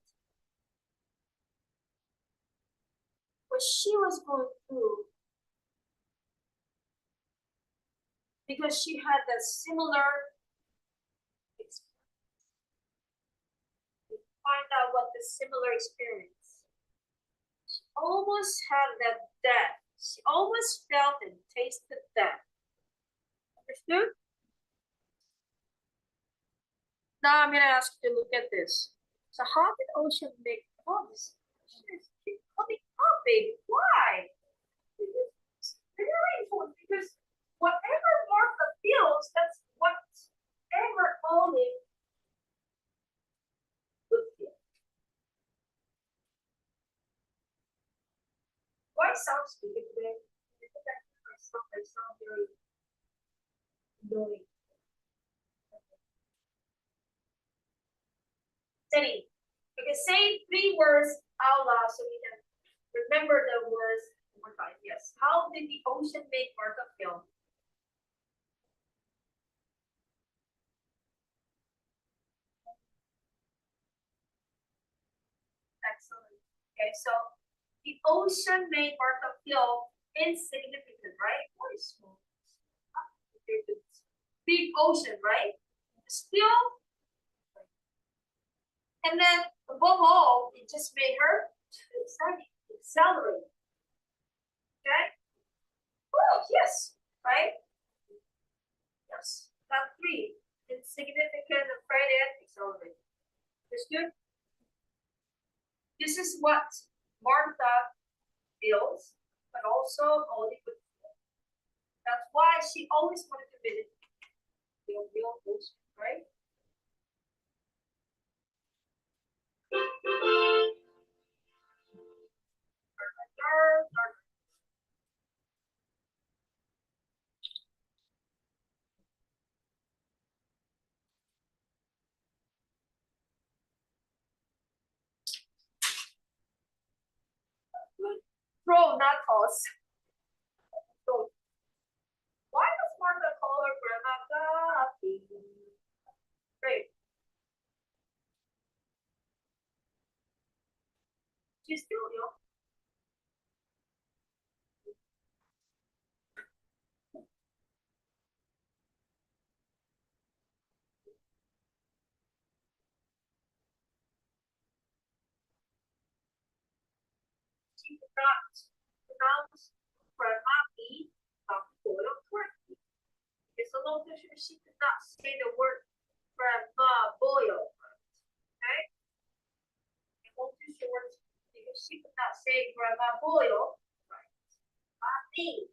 What she was going through because she had that similar experience. Find out what the similar experience. She almost had that death. She almost felt and tasted death. Understood? Now I'm gonna ask you to look at this. So how did Ocean make this? Keep coming up, baby. Why? It's very important because whatever Martha feels, that's whatever Olive would feel. Why sound stupid today? I sound very annoying. Steady. You can say 3 words out loud so we can remember the words one more time. Yes. How did the ocean make Martha feel? Excellent. Okay, so the ocean made Martha feel insignificant, right? What is small? Big ocean, right? Still, and then above all, it just made her excited, accelerate. Okay? Oh, yes, right? Yes. Got 3. Insignificant, afraid, and accelerate. Understood? This is what Martha feels, but also only with feel. That's why she always wanted to visit the real ocean, right? Pro, not toss. So, why does Martha call her grandma Gabby? Great. She's still young. She could not pronounce grandma B long picture, she could not say the word grandma boil. Okay? In long picture words, because she could not say grandma boil. Right. Mommy.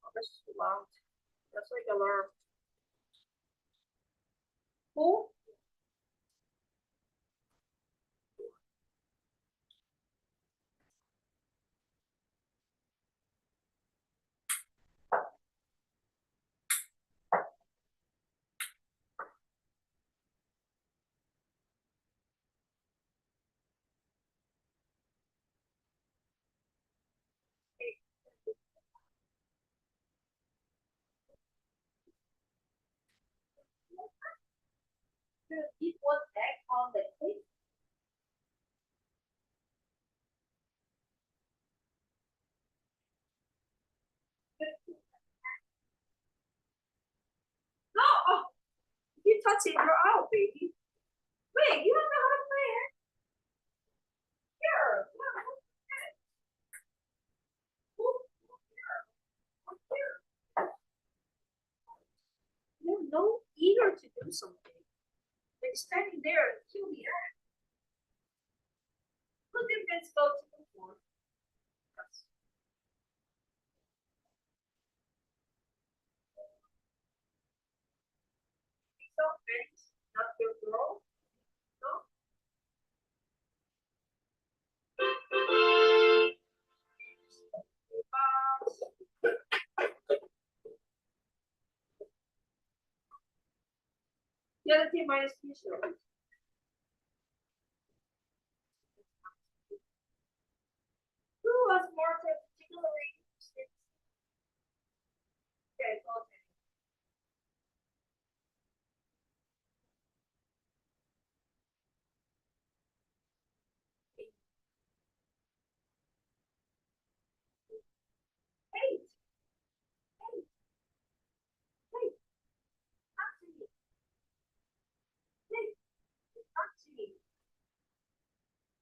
Oh, that's too loud. That's like alarm. Who? Eat one egg on the plate. No, oh, you touch it, you're out, baby. Wait, you don't know how to play it. Here, you're no eager to do something. Like standing there and kill the egg. Look at this go to the floor. Yes. So, friends, not your girl. No. The other team minus 2 shows. Who was more particularly interested? Okay, well, hey, hey, hey, not to me. Hey, not to me.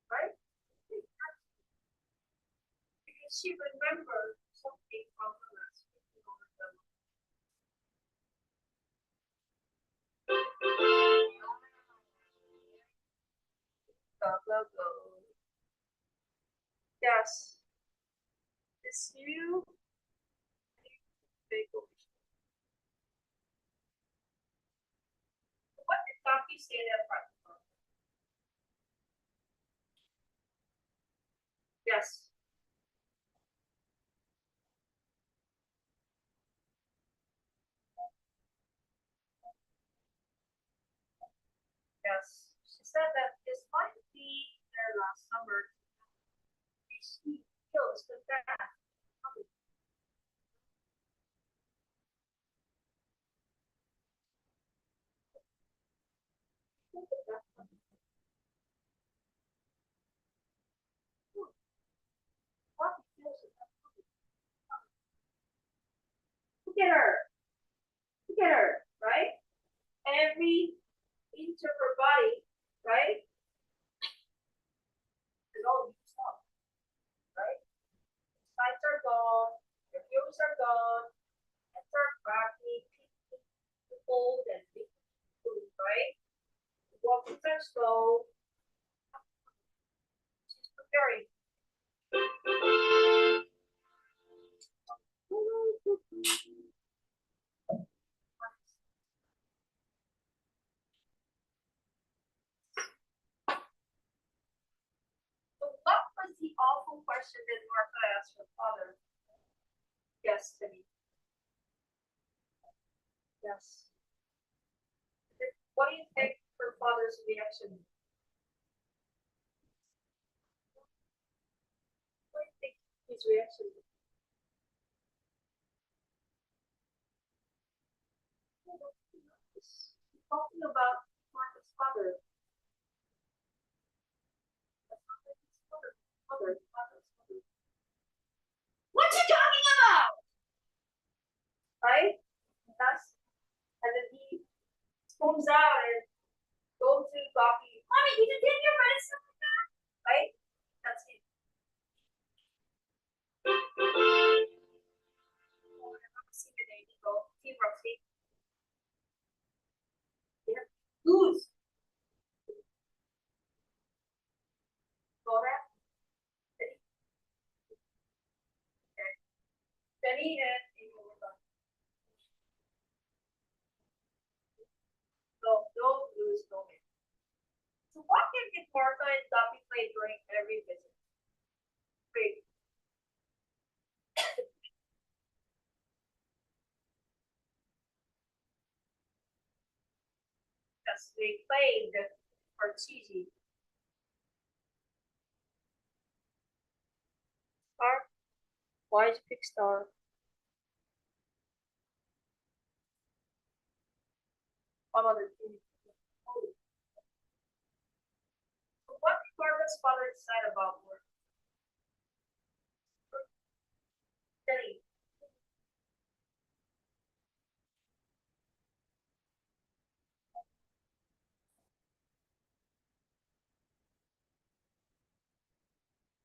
Right? Hey, not to me. Because she remembered something from the last week. Go, go, go. Yes. It's you. What did Donkey say that part? Yes. Yes. She said that this might be their last summer. She feels the fact. What feels it? Look at her. Look at her, right? Every inch of her body, right? Is all used up, right? Sides are gone, your heels are gone, hands are cracking, cold and big food, right? Walking are slow. She's preparing. So what was the awful question that Martha asked her father? Yes, Timmy. Yes. What do you think her father's reaction? What do you think his reaction? Talking about Martha's father. What you talking about? Right? That's and then he comes out and goes to Gabby. Mommy, did you take your medicine? Right? That's Gabby and Amy were done. No, no lose, no win. So what game did Martha and Gabby play during every visit? Great. Yes, they played Parcheesi. Star? Why is pick star? What other team? Oh. So what did Martha's father decide about work? Study.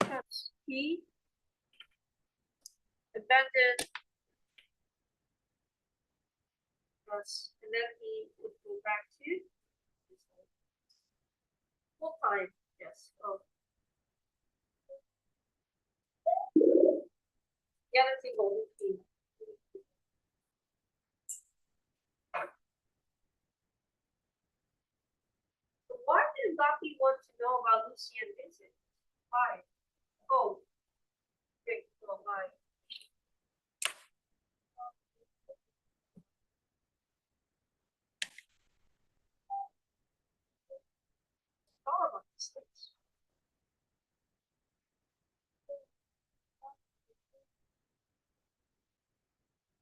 Yes. He abandoned us, and then he would go back to full time. Yes. Oh. The other thing will be. So why did Lucky want to know about Lucy and Vincent? Why? Oh, great. Oh, why? All about these things.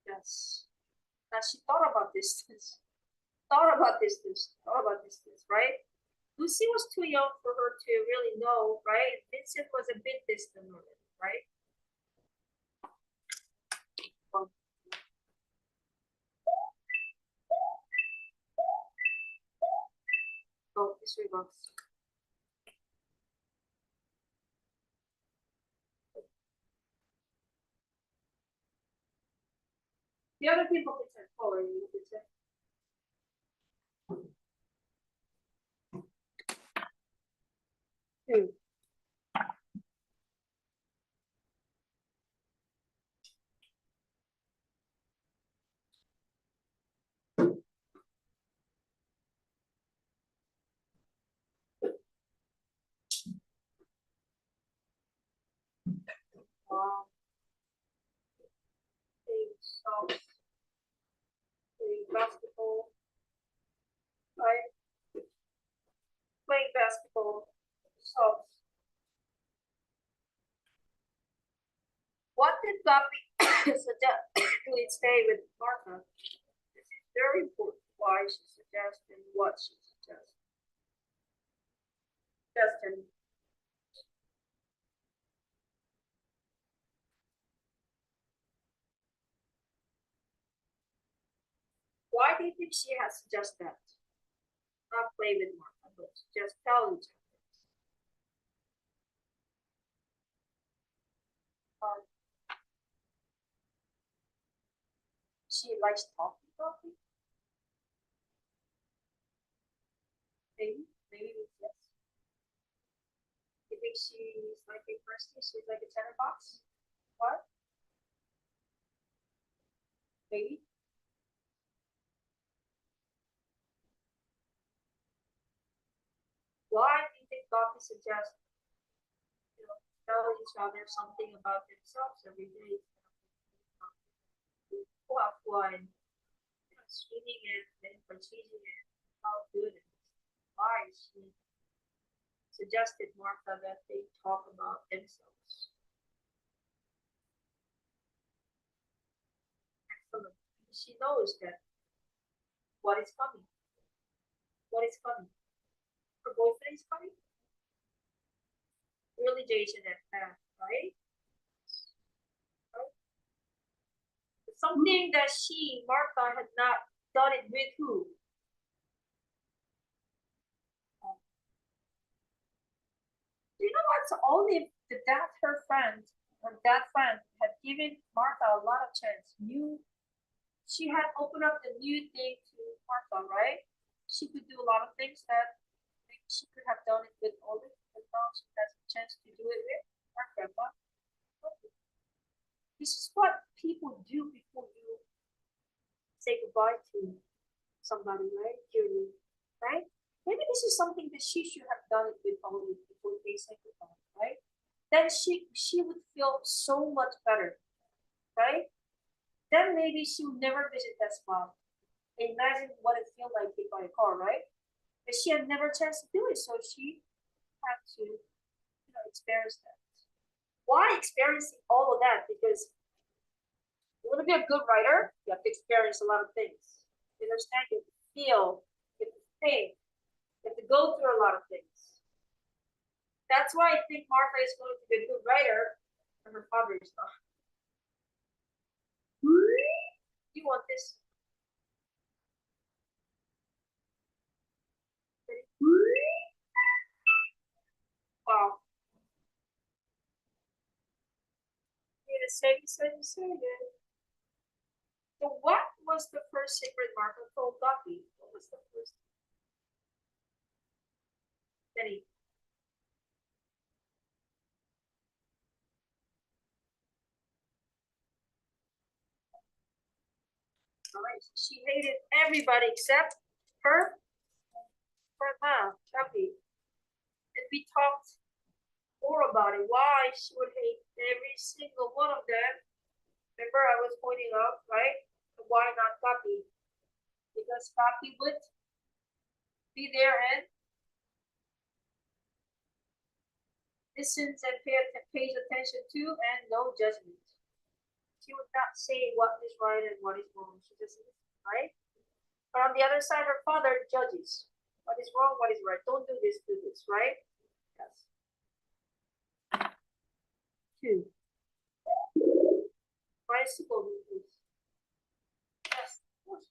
Yes. Now she thought about distance. Thought about distance. Thought about distance, right? Lucy was too young for her to really know, right? Vincent was a bit distant already, right? Um, oh, disregards. The other people can say, oh, you can say. Two. Playing socks, playing basketball, right? Playing basketball, socks. What did Guppy suggest to stay with Martha? This is very important. Why she suggests and what she suggests. Justin, why do you think she has suggested that? Not play with Martha, but just tell each other. She likes talking about it. Maybe yes. You think she's like a person? She's like a chatterbox? What? Maybe. Why do you think God suggests, tell each other something about themselves every day? Go out flying, swimming and purchasing and how good it is. Why she suggested Martha that they talk about themselves. Excellent. She knows that what is coming. What is coming? Her boyfriend is coming. Realization and path, right? Right? Something that she, Martha, had not done it with who? Do you know what's only that that friend had given Martha a lot of chance. She had opened up the new thing to Martha, right? She could do a lot of things that she could have done it with Olive, but now she has a chance to do it with her grandma. This is what people do before you say goodbye to somebody, right? Dearly, right? Maybe this is something that she should have done it with Oli before they say goodbye, right? Then she would feel so much better, right? Then maybe she would never visit that spot. Imagine what it feels like hit by a car, right? But she had never chance to do it, so she had to, experience that. Why experiencing all of that? Because you want to be a good writer, you have to experience a lot of things. You understand? You have to feel, you have to think, you have to go through a lot of things. That's why I think Martha is going to be a good writer, and her father is not. You want this? Wow. Yeah, say it. So what was the first secret Martha told Gabby? What was the first? Benny. All right. She hated everybody except her mom, Gabby. And we talked more about it. Why she would hate every single one of them. Remember, I was pointing out, right? Why not Gabby? Because Gabby would be there and listens and pays attention to and no judgment. She would not say what is right and what is wrong. She just listens, right? But on the other side, her father judges. What is wrong, what is right. Don't do this, right? Yes. Two. Bicycle movies. Yes, of course.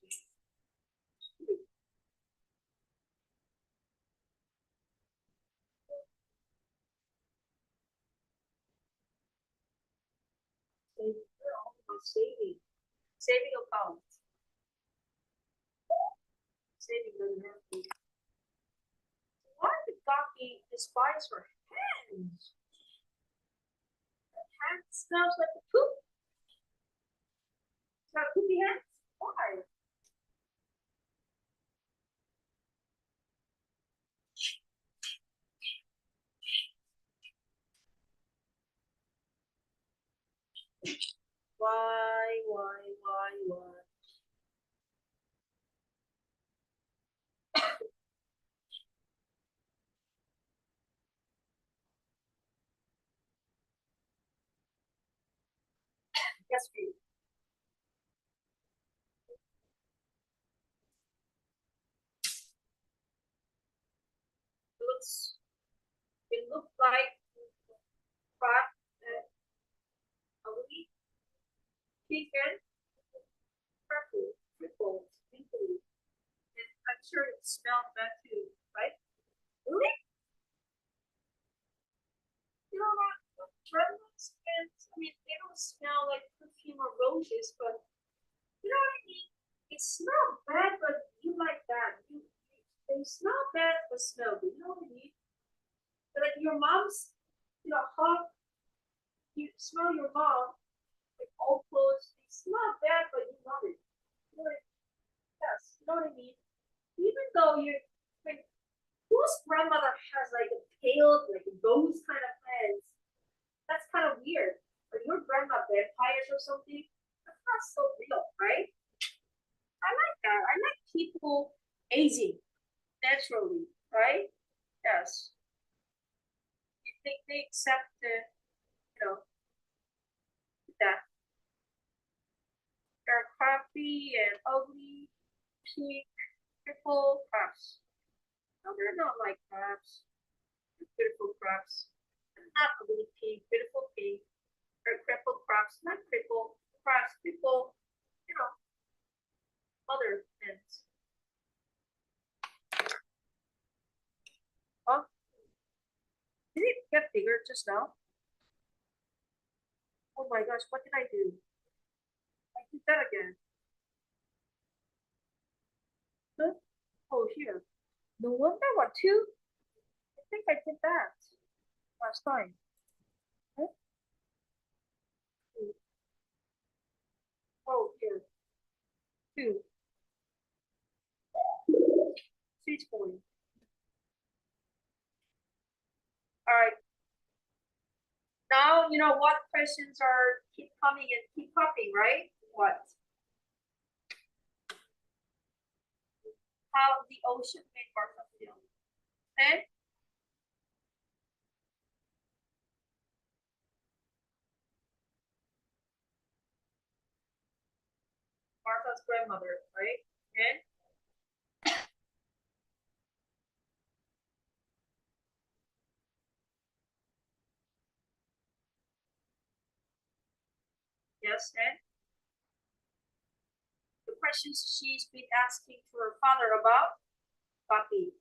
Saving. Saving account. Saving doesn't have to. Why did Gaki despise her hands? Her hand smells like a poop. It's got poopy hands. Why? Why? Yes, please. Looks. It looks like fat, ugly, chicken, purple, triple, twinkly. And I'm sure it smells bad too, right? Really? You know what? Trembles and I mean they don't smell like perfume or roses, but you know what I mean? It smells bad, but you like that. They smell bad but smell good. You know what I mean? But like your mom's, hug, you smell your mom, like old clothes, they smell bad, but you love it. You know what I mean? Yes, you know what I mean? Even though you like whose grandmother has like a pale, like those kind of hands, that's kind of weird. Are your grandma vampires or something? That's not so real, right? I like that. I like people aging naturally, right? Yes. You think they accept that they're crappy and ugly, pink, triple crabs. No, they're not like crabs. They're beautiful crabs. They're not ugly pink, beautiful pink. They're crippled crabs, not crippled crabs, people, you know, other things. Huh? Did it get bigger just now? Oh my gosh, what did I do? I did that again. Huh? Oh, here. No wonder what two? I think I did that last time. Huh? Oh, here. 2. Switch point. All right. Now you know what questions are keep coming and keep popping, right? What? How the ocean made Martha feel. Okay? Martha's grandmother, right? And yes, and the questions she's been asking to her father about Papi,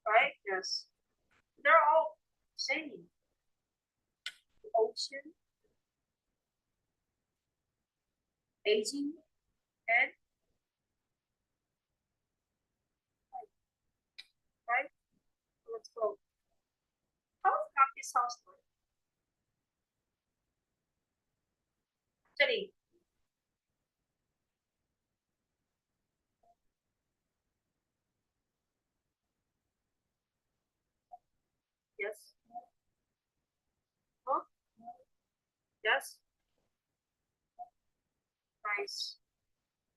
right? Yes. They're all same. The ocean, aging, and right? Let's go. How's Papi's house going? Jenny, yes. Huh? Yes. Nice.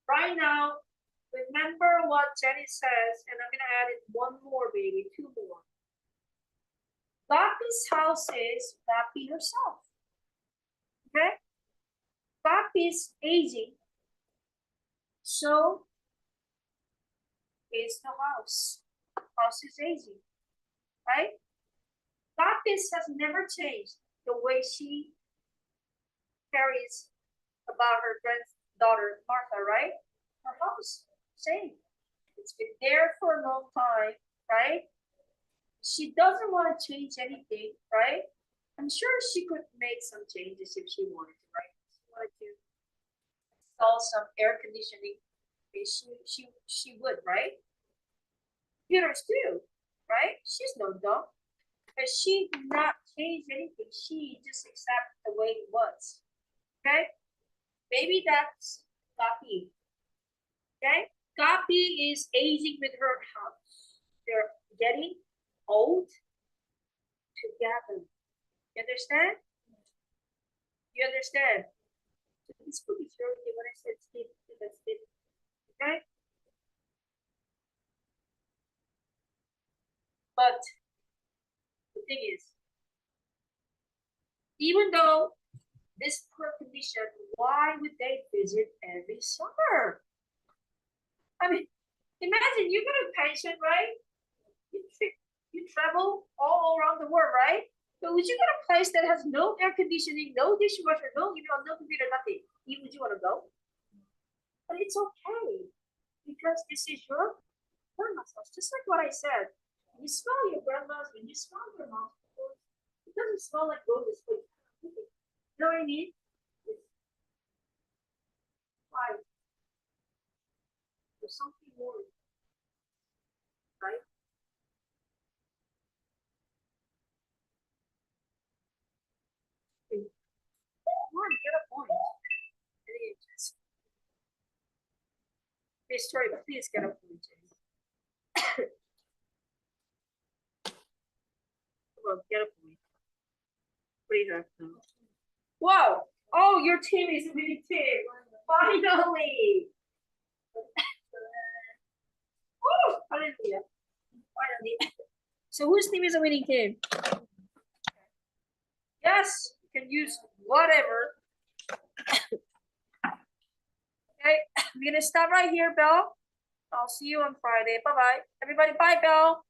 Right now, remember what Jenny says, and I'm gonna add it one more, baby, 2 more. Papi's house is Papi herself. Okay? Papi's aging, so is the house. House is aging, right? Papi's has never changed the way she carries about her granddaughter Martha, right? Her house, same. It's been there for a long time, right? She doesn't want to change anything, right? I'm sure she could make some changes if she wanted to, right? She wanted to install some air conditioning. She would, right? Computers too, right? She's no dumb. But she did not change anything. She just accepted the way it was. Okay? Maybe that's Gabi. Okay? Gabi is aging with her house. They're getting old together. You understand? You understand? So this could be true when I said Steve, that's it. Okay? But the thing is, even though this poor condition, why would they visit every summer? I mean, imagine you got a pension, right? You travel all around the world, right? But would you go to a place that has no air conditioning, no dishwasher, no email, no computer, nothing? Would you want to go? But it's okay because this is your grandma's house. Just like what I said, when you smell your grandma's, when you smell your mom's, it doesn't smell like roses. You know what I mean? It's why there's something more, right? Come on, get a point. This story, please get a point, James. Come on, get a point. What do you have now? Wow! Oh, your team is winning too. Finally! Oh, hallelujah. Finally. So whose team is a winning team? Yes, you can use whatever. Okay, I'm gonna stop right here, Belle. I'll see you on Friday. Bye-bye. Everybody, bye, Belle.